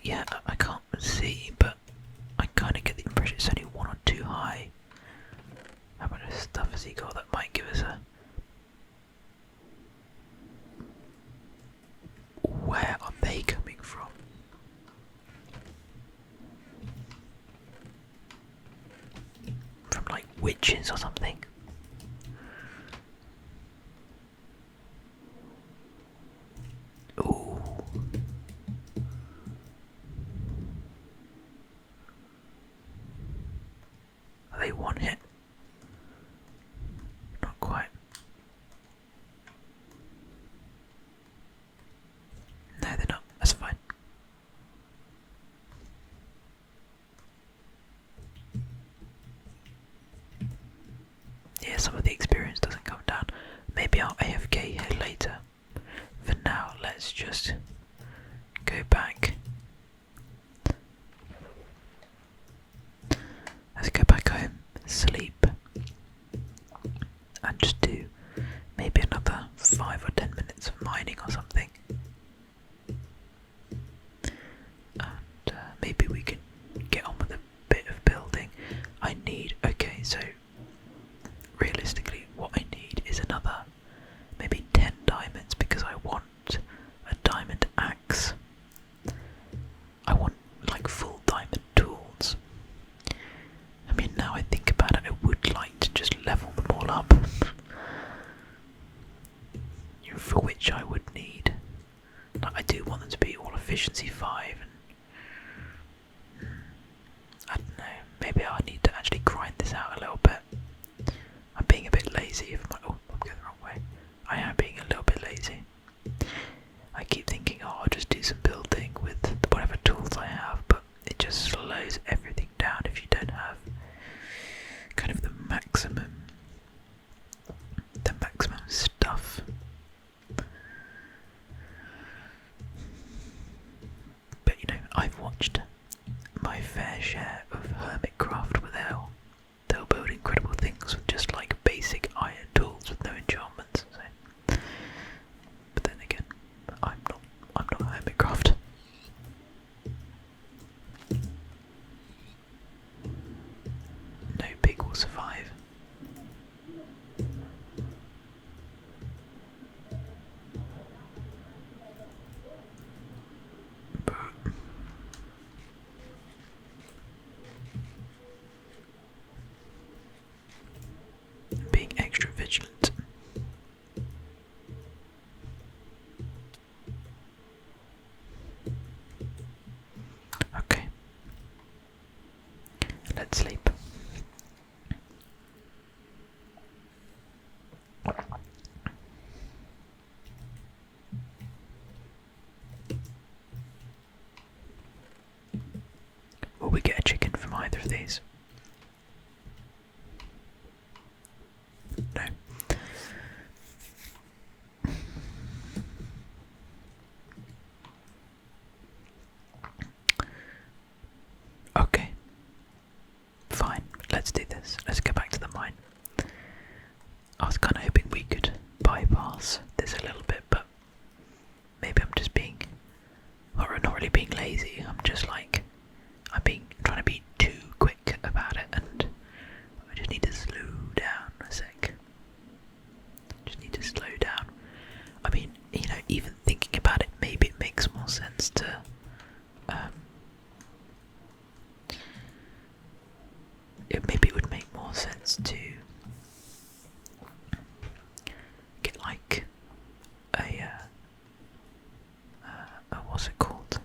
Yeah, I can't see, but I kind of get the impression it's only 1 or 2 high. How much stuff has he got that might give us a... Where are they coming from? From like witches or something? Ooh. Are they one hit? Not quite. No, they're not. That's fine. Yeah, some of the experience doesn't come down. Maybe I'll AFK here later. For now, let's just go back. Let's go back home, sleep, and just do maybe another 5 or 10 minutes of mining or something. And maybe we can get on with a bit of this out a little bit. I'm being a bit lazy. Oh, I'm going the wrong way. I am being a little bit lazy. I keep thinking, oh, I'll just do some building with whatever tools I have, but it just slows everything down if you don't have kind of the maximum stuff. But you know, I've watched my fair share of Hermitcraft where they'll build incredible things with just like basic iron tools with no enchantments. So. But then again, I'm not Hermitcraft. No pig will survive. Being extra vigilant. Okay. Let's sleep. Will we get a chicken from either of these? No. Okay. Fine, let's do this. Let's go back to the mine. I was kind of hoping we could bypass this a little bit, but maybe I'm just being, or not really being lazy. I'm just like, trying to be too quick about it, and I just need to slow down a sec. Just need to slow down. I mean, you know, even thinking about it, maybe it makes more sense to maybe it would make more sense to get like a what's it called?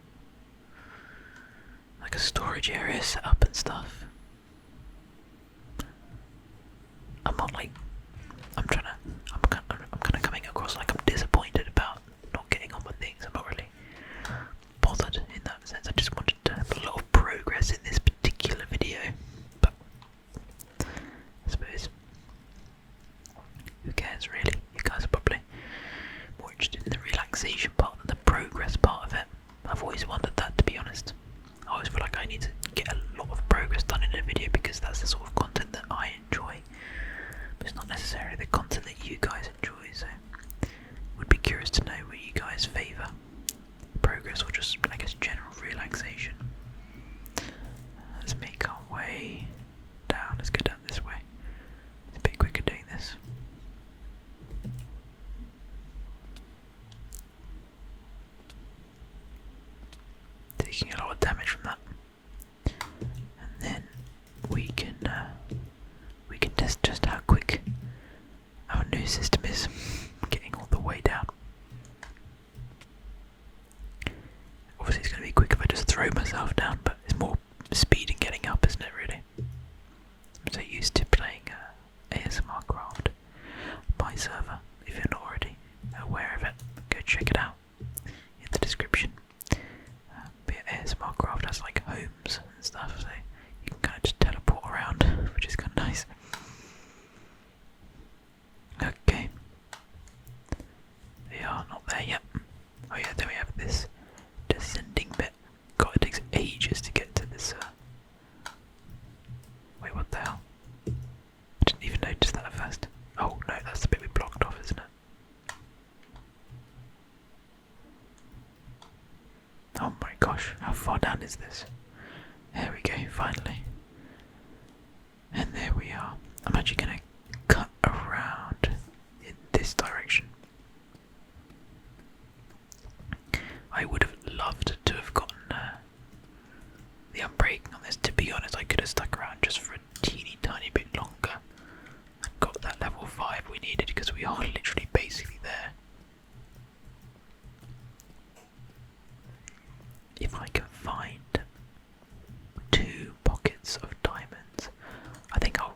Like a storage area set up and stuff. I'm not like I'm kind of coming across like I'm disappointed about not getting on with things. I'm not really bothered in that sense. I just wanted to have a lot of progress in this particular video, but I suppose who cares really? You guys are probably more interested in the relaxation part than the progress part of it. I've always wondered that, to be honest. I always feel like I need to get a lot of progress done in a video because that's the sort of content that I enjoy. But it's not necessarily the content that you guys enjoy, so would be curious to know what you guys favour. Progress or just, I guess, general relaxation. Let's make our way down. Let's go down this way. It's a bit quicker doing this. Taking a lot of damage from that. And then we can test just how quick our new system is getting all the way down. Obviously it's going to be quick if I just throw myself down, but it's more speed in getting up, isn't it, really? I'm so used to playing ASMR Craft. My server, if you're not already aware of it, go check it out in the description. But yeah, ASMR Craft has like homes and stuff, so you can kind of just teleport around, which is kind of nice. Okay. We are not there yet. Oh yeah, then we have this descending bit. God, it takes ages to get to this. Wait, what the hell? I didn't even notice that at first. Oh no, that's the bit we blocked off, isn't it? Oh my gosh, how far down is this? There we go, finally. And there we are. I'm actually going to cut around in this direction. I would have loved to have gotten the unbreaking on this. To be honest, I could have stuck around just for a teeny tiny bit longer and got that level 5 we needed, because we are literally basically there. If I can find 2 pockets of diamonds, I think I'll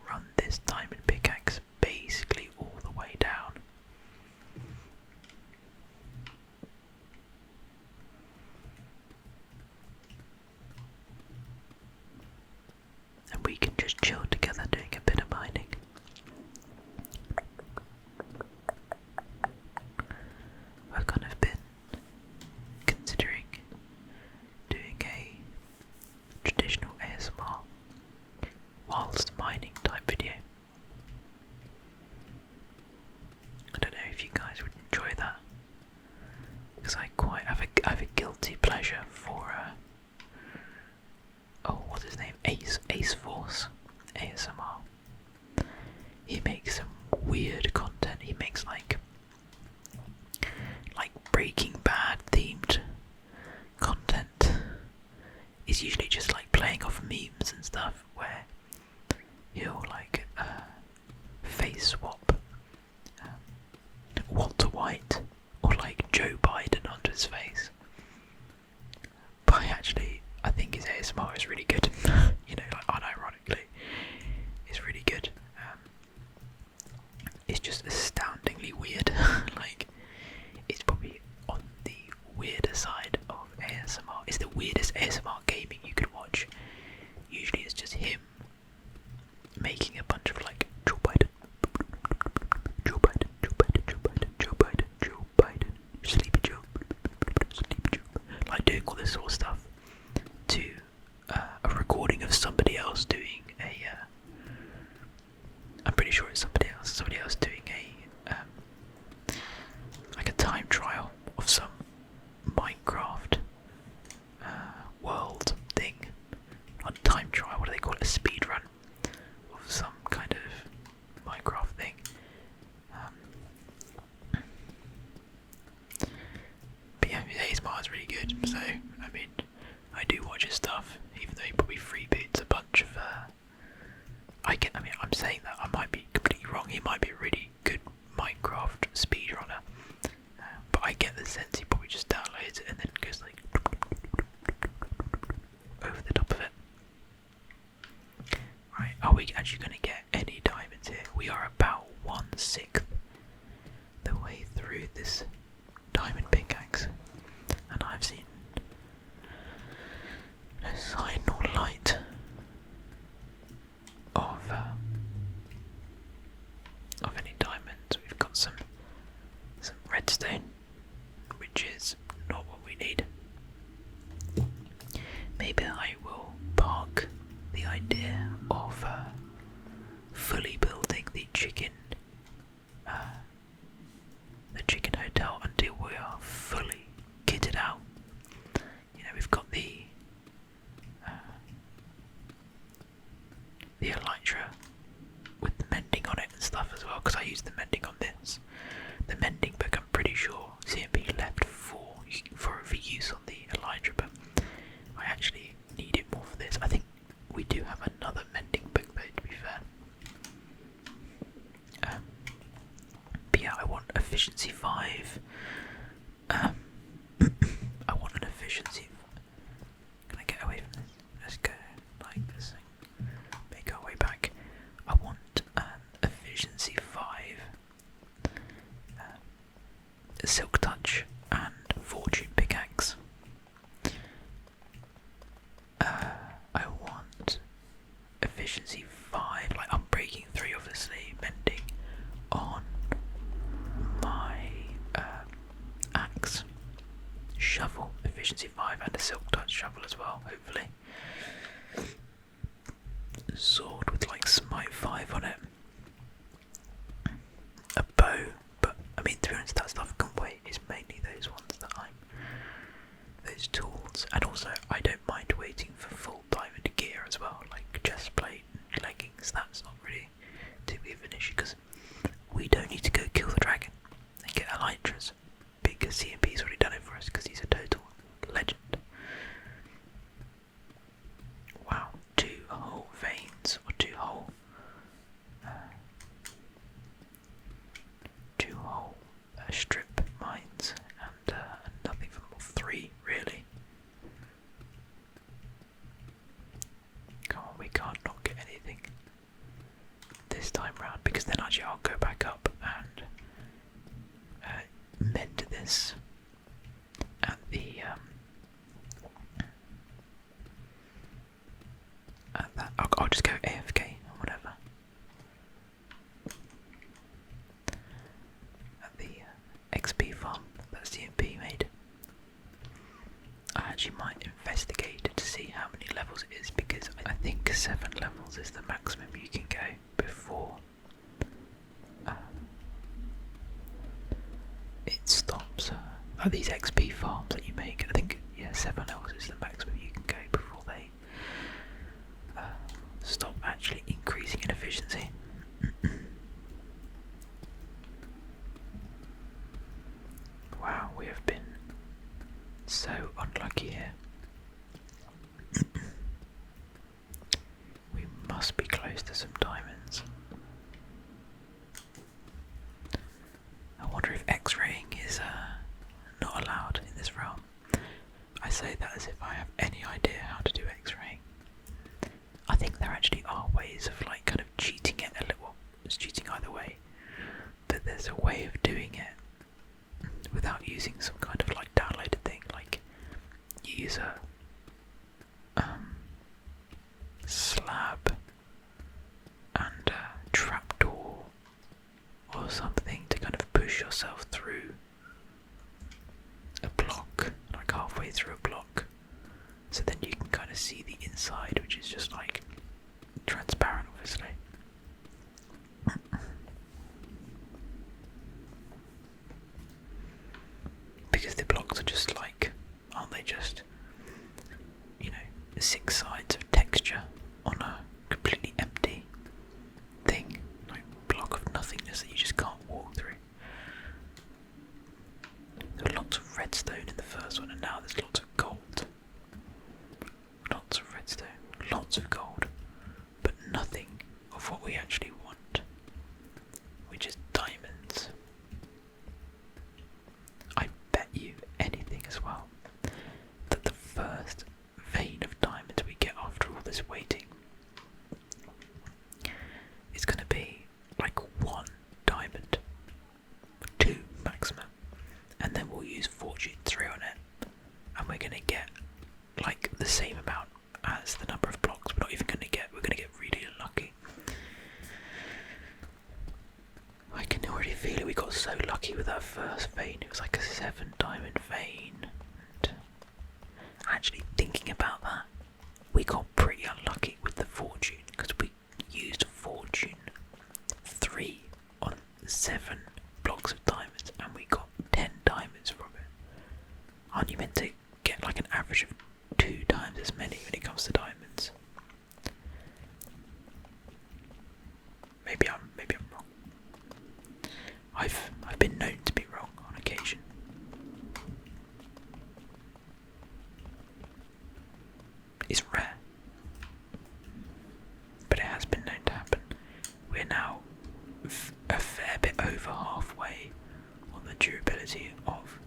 whilst mining type video. I don't know if you guys would enjoy that, because I quite have a guilty pleasure for oh, what's his name? Ace Force ASMR. He makes some weird content. He makes like Breaking Bad themed content. It's usually just like playing off memes and stuff, where he'll like face swap Walter White or like Joe Biden onto his face. But I think his ASMR is really good. You know, like unironically, it's really good. It's just astoundingly weird. Like, it's probably on the weirder side of ASMR. It's the weirdest ASMR gaming you could watch. Usually it's just him making a bunch of like Joe Biden, Joe Biden, Joe Biden, Joe Biden, Joe Biden, Joe Biden, Sleepy Joe, Sleepy Joe, like doing all this sort of stuff to a recording of somebody else doing I'm pretty sure it's somebody else doing like a time trial of some Minecraft world thing. Not time trial, what do they call it? A speed run of some kind of Minecraft thing. But yeah, his ASMR is really good, so I mean, I do watch his stuff, even though he probably freeboots a bunch of I'm saying that, I might be completely wrong, he might be a really good Minecraft speedrunner, but I get the sense he probably just downloads it and then goes like over the top of it. Right, are we actually going to get any diamonds here? We are about 1/6 the way through this diamond pickaxe, and I've seen no sign nor light of any diamonds. We've got some redstone, which is not what we need. Maybe I will park the idea of fully building the chicken hotel until we are fully kitted out. You know, we've got the elytra with the mending on it and stuff as well, because I use the mending on this. The mending book, I'm pretty sure CMP left for use on the elytra, but I actually need it more for this. I think we do have another mending book though, to be fair. But yeah, I want efficiency 5. I want an efficiency. Can I get away from this? Let's go like this thing. Make our way back. I want an efficiency 5, silk touch, and fortune pickaxe. I want efficiency 5, like unbreaking 3, obviously, mending on my axe, shovel, efficiency 5, and a silk touch shovel as well, hopefully. Sword with like smite 5 on it. A bow, but I mean, to be honest, that stuff can wait. It's mainly those ones that those tools, and also I don't mind waiting for full diamond gear as well, like chest plate and leggings. That's not really too big of an issue, because we don't need to go kill the dragon and get elytras, because CMP's already done it for us, because he's a total legend. Wow, 2 whole veins, or 2 whole strip mines, and nothing for more 3 really. Come on, we can't not get anything this time round, because then actually I'll go back up and mend this at the I'll just go AFK or whatever at the XP farm that CMP made. I actually might investigate to see how many levels it is, because I think 7 levels is is the maximum you can go before it stops. These XP farms that you make, I think, 7 levels is the maximum you can go before they stop actually increasing in efficiency. Wow, we have been so unlucky here. We must be close to some diamonds. I wonder if X-raying is not allowed in this realm. I say that as if I have any idea how to do X-raying. I think there actually are ways of like kind of cheating it a little. It's cheating either way, but there's a way of doing it without using some kind of like downloaded thing. Like you use a slab and a trapdoor or something to kind of push yourself through a block, like halfway through a block, so then you can kind of see the inside, which is just like transparent, obviously. Because the blocks are just like, aren't they just, 6 sides of texture on a completely empty thing, like block of nothingness that you just can't walk through. There were lots of redstone in the first one, and now there's lots of gold. Lots of redstone, lots of gold, but nothing of what we actually want, which is diamonds. I bet you anything as well that the first vein of diamonds we get after all this waiting is going to be like 1 diamond, 2 maximum, and then we'll use Fortune 3 on it, and we're going to get like the same amount as the number of blocks. We're going to get really unlucky. I can already feel it. We got so lucky with that first vein. It was like a 7 diamond vein. And actually thinking about that, we got pretty unlucky with the Fortune, because we used Fortune 3 on 7 blocks of diamonds, and we got 10 diamonds from it. Aren't you meant to get like an average of 2 times as many when it comes to diamonds? Maybe I'm wrong. I've been known to be wrong on occasion. It's rare, but it has been known to happen. We're now a fair bit over halfway on the durability of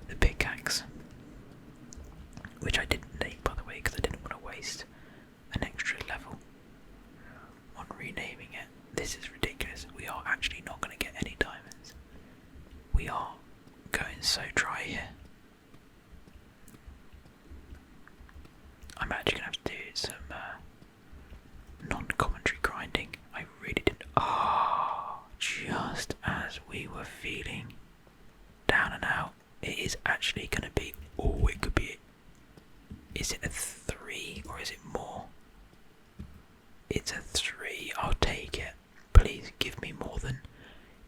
the pickaxe, which I didn't name, by the way, because I didn't want to waste an extra level on renaming it. This is ridiculous. We are actually not going to get any diamonds. We are going so dry here. I'm actually going to have to do some non-commentary grinding. I really didn't. Just as we were feeling down and out, it is actually going to be. It could be. Is it a 3 or is it more? It's a 3. I'll take it. Please give me more than.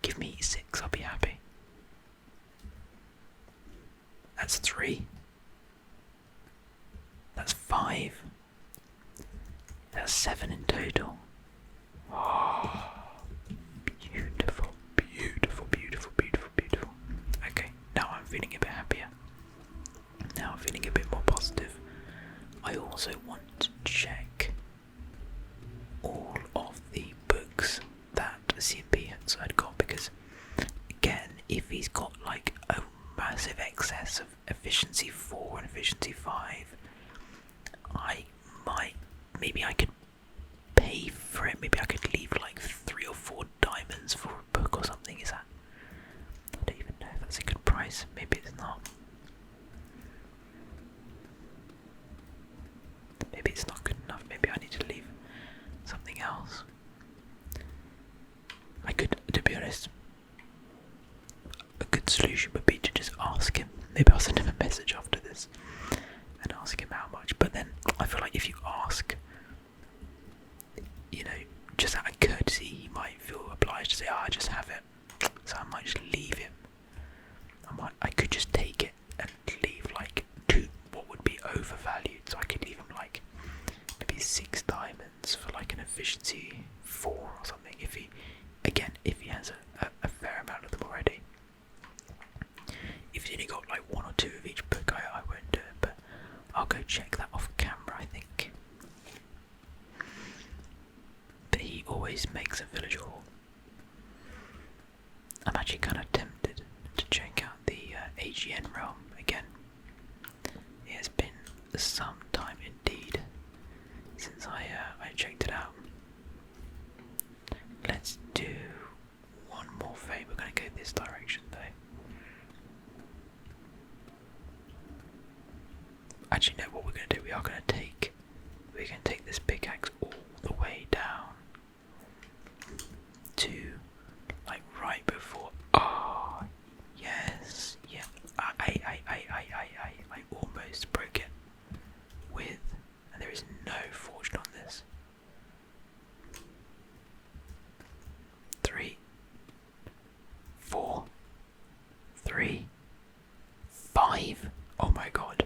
Give me 6. I'll be happy. That's 3. That's 5. That's 7 in total. Oh, beautiful, beautiful, beautiful, beautiful, beautiful. Okay, now I'm feeling a bit happier. Now I'm feeling a bit more positive. I also want to check all of the books that CMP had got, because again, if he's got like a massive excess of efficiency 4 and efficiency 5, maybe I could pay for it. Maybe I could leave like 3 or 4 diamonds for a book or something. Is that? I don't even know if that's a good price. Maybe it's not. Maybe it's not good enough. Maybe I need to leave something else. I could, to be honest, a good solution would be to just ask him. Maybe I'll send him a message after this and ask him how much. But then I feel like if you ask, you know, just out of courtesy, he might feel obliged to say, "Oh, I just have it," so I might just leave him. I could just take it and leave like 2 what would be overvalued, so I could leave him like maybe 6 diamonds for like an efficiency 4 or something. If he has a fair amount of them already. If he's only got like 1 or 2 of each book, I won't do it, but I'll go check that off camera, I think. But he always makes a village hall. I'm actually kind of tempted to check out the AGN realm again. It has been some time indeed since I checked it out. Let's do one more fade. We're going to go this direction though. Actually, no. What we're going to do? We're going to take this pickaxe all the way down to like right before. Oh, yes, yeah. I almost broke it with, and there is no fortune on this. 3, 4, 3, 5. Oh my god.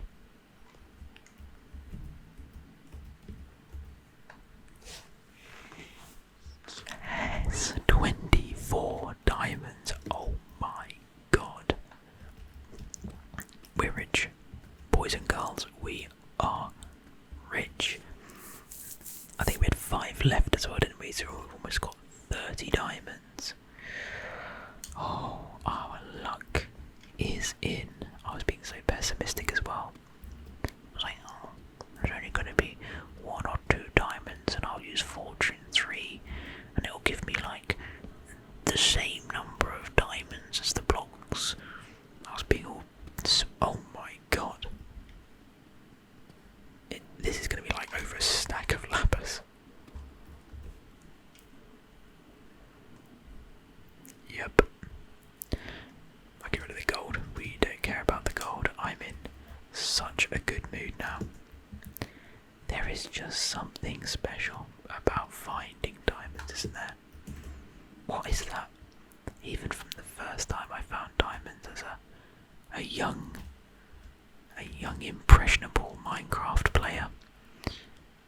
Yes, 24 diamonds. Oh my god. We're rich. Boys and girls, we are rich. I think we had 5 left as well, didn't we? So we've almost got 30 diamonds. Oh, our luck is in. I was being so pessimistic as well. I was like, oh, there's only going to be 1 or 2 diamonds and I'll use fortune 3 and it'll give me like the same number of diamonds as the blocks. I was being all, oh my god. This is going to be like over a stack of lapis. Yep. I'll get rid of the gold. We don't care about the gold. I'm in such a good mood now. There is just something special about finding diamonds, isn't there? What is that? Even from the first time I found diamonds as a young impressionable Minecraft player,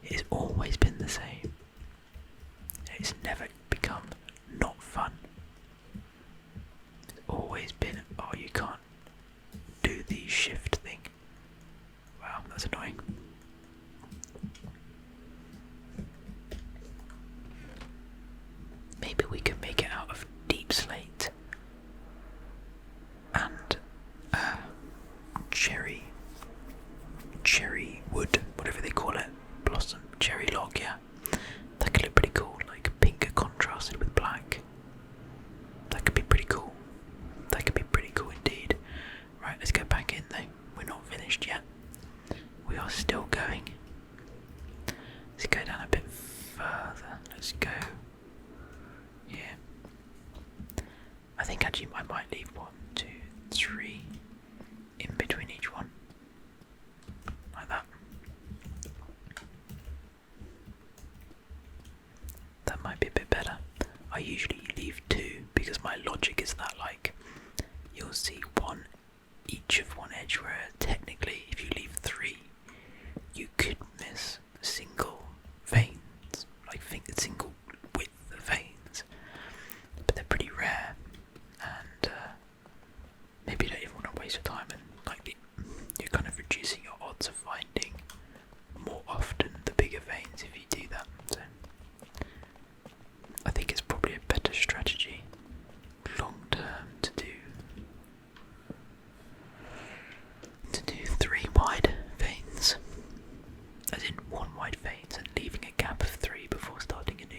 it has always been the same. It's never become not fun. It's always been, oh, you can't do the shift thing. Wow, that's annoying. Maybe we can make it out of deep slate and cherry wood, whatever they call it, blossom, cherry log, yeah. That could look pretty cool, like pink contrasted with black. That could be pretty cool. That could be pretty cool indeed. Right, let's go back in though. We're not finished yet. We are still going. Let's go down a bit further. Let's go. Yeah. I think actually I might leave 1, 2, 3 in between each one. Like that. That might be a bit better. I usually leave 2 because my logic is that like you'll see 1 each of one edge, where technically if you leave 3 you could miss single veins, like single width of veins, but they're pretty rare, and maybe you don't even want to waste your time, and like you're kind of reducing your odds of finding more often the bigger veins if you do that. So I think it's probably a better strategy long term to do 3 wide veins, as in 1 wide veins and leaving a gap of 3 before starting a new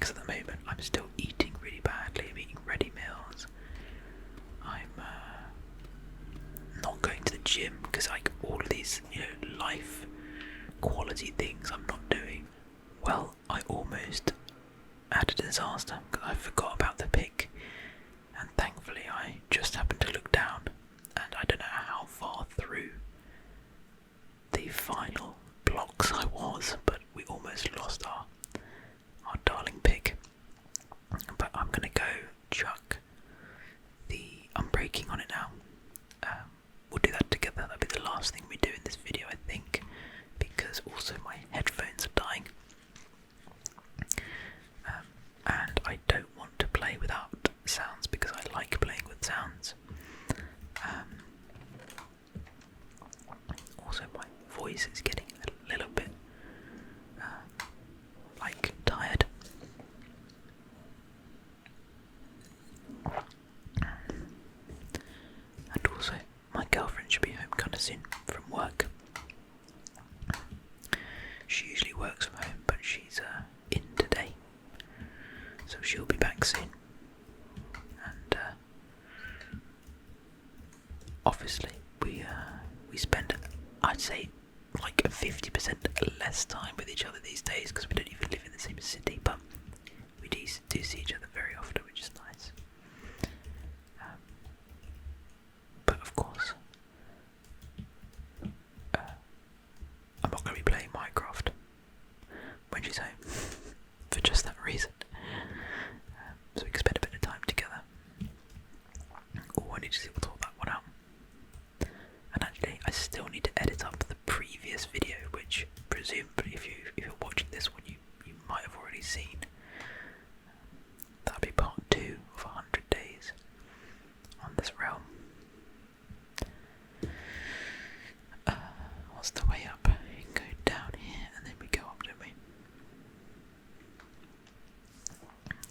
because at the moment I'm still eating really badly. I'm eating ready meals. I'm not going to the gym because like all of these, life quality things I'm not doing. Well, I almost had a disaster because I forgot about the pick, and thankfully I just happened to look down, and I don't know how far through the final blocks I was, but we almost lost our darling pick. But I'm gonna go chuck the unbreaking on it now. We'll do that together. That'll be the last thing we do in this video, I think, because also my headphones are dying. And I don't want to play without sounds because I like playing with sounds. Also, my voice is getting a little bit tired. And also, my girlfriend should be home kind of soon from work. She usually works from home, but she's in today, so she'll be back soon. And obviously, we spend, I'd say, like 50% less time with each other these days because we don't even live in the same city, but we do see each other very often, which is nice. But of course, I'm not going to be playing Minecraft when she's home for just that reason. So we can spend a bit of time together. Oh, I need to see what's all that one out. And actually, I still need to edit up the previous video, which presumably, if you're watching this one, you might have already seen. That'll be part 2 of 100 days on this realm. What's the way up? You can go down here and then we go up, don't we?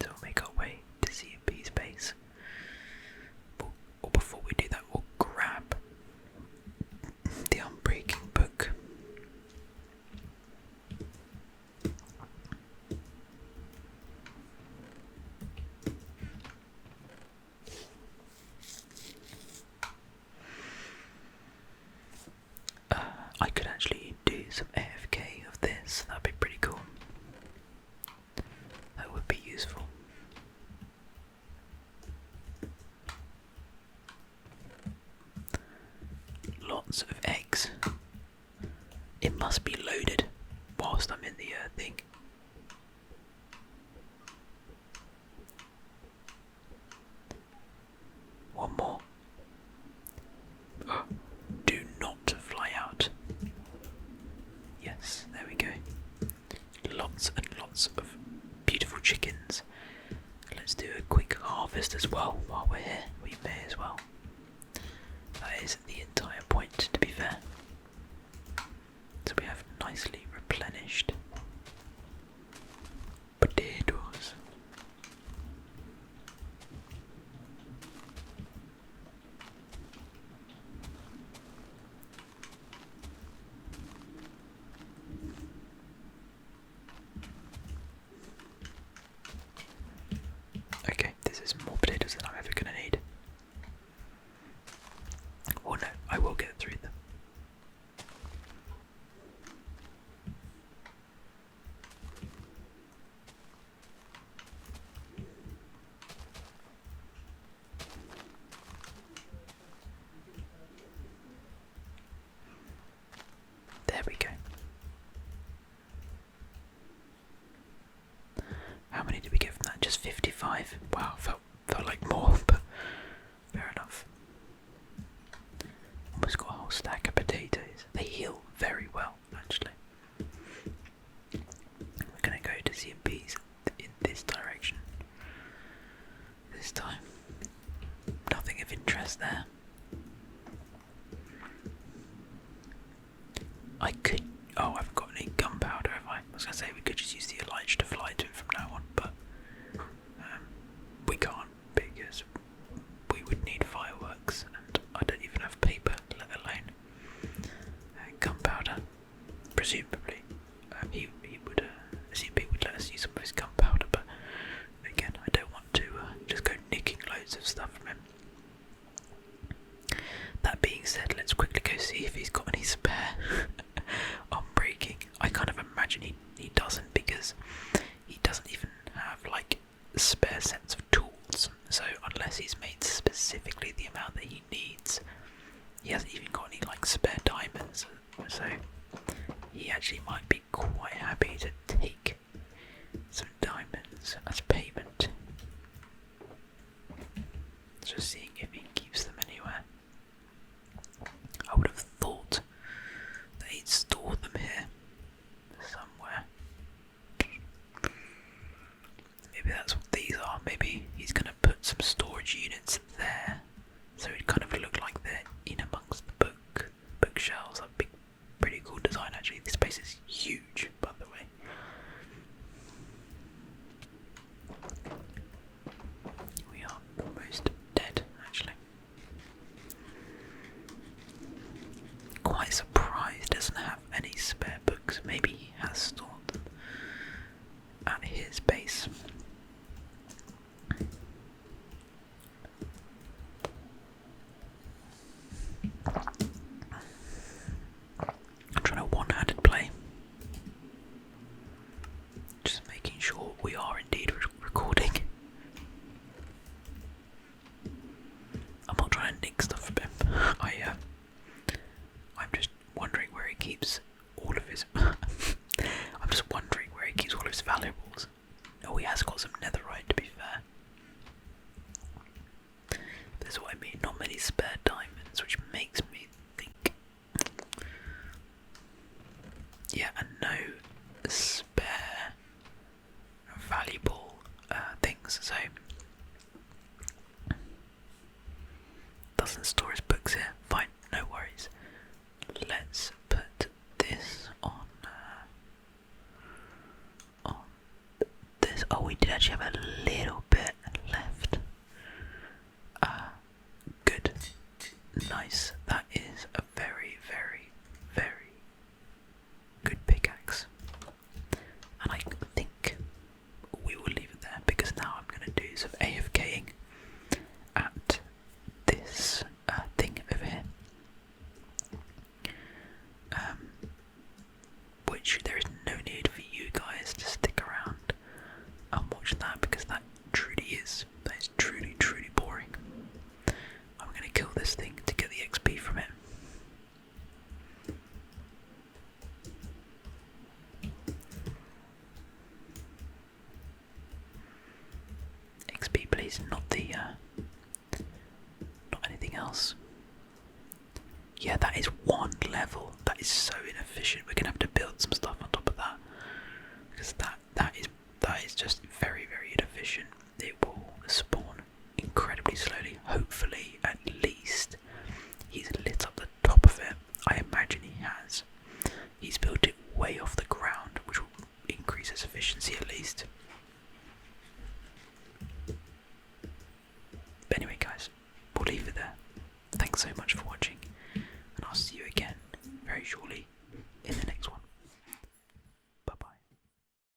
So we'll make our way to CMP's base. Or before we do that, we'll grab the Unbreaking book. I could actually do some AFK of this, that'd be pretty cool. That would be useful. Lots of eggs. It must be loaded whilst I'm in the thing. One more. Do not fly out. Yes, there we go. Lots and lots of beautiful chickens. Let's do a quick harvest as well while we're here. We may as well. That is the entire point, to be fair. So we have nicely replenished potatoes. Okay, this is more potatoes than I'm ever going to need. Oh no, I will get through them. There we go. How many did we get from that? Just 55? Wow, felt like more, but fair enough. Almost got a whole stack of potatoes. They heal very well, actually. We're going to go to CMP's in this direction. This time. Nothing of interest there. I could... Oh, I haven't got any gunpowder, have I? I was going to say we could just use the Elijah to fly to him from now on, but we can't because we would need fireworks and I don't even have paper, let alone gunpowder. Presumably, he would, CMP would let us use some of his gunpowder, but that's what these are. Maybe he's gonna put some storage units there, so it kind of look like they're in amongst the bookshelves. That'd be pretty cool design actually. This space is huge, by the way. We are almost dead, actually. Quite surprised doesn't have any spare books. Maybe he has stored them at his base. I'm trying to one-handed play. Just making sure we are indeed recording. I'm not trying to nick stuff from him. I'm just wondering where he keeps all of his. I'm just wondering where he keeps all of his valuables. Oh, he has got some netherite, to be fair. That's what I mean. Not many spare diamonds, which makes me think. Yeah, and no spare valuable things. So doesn't store his books here. Fine, no worries. Let's put this on this. Oh, we did actually have a little bit left. Good. Nice. That is a very, very, very good pickaxe. And I think we will leave it there because now I'm going to do some AFKing at this thing over here. Which there is no need for you guys to stick around and watch that because that is truly, truly boring. I'm going to kill this thing to get the XP from it. XP please, not anything else. Yeah, that is one level. That is so inefficient. We're gonna have to build some stuff on top of that because that is just very, very inefficient.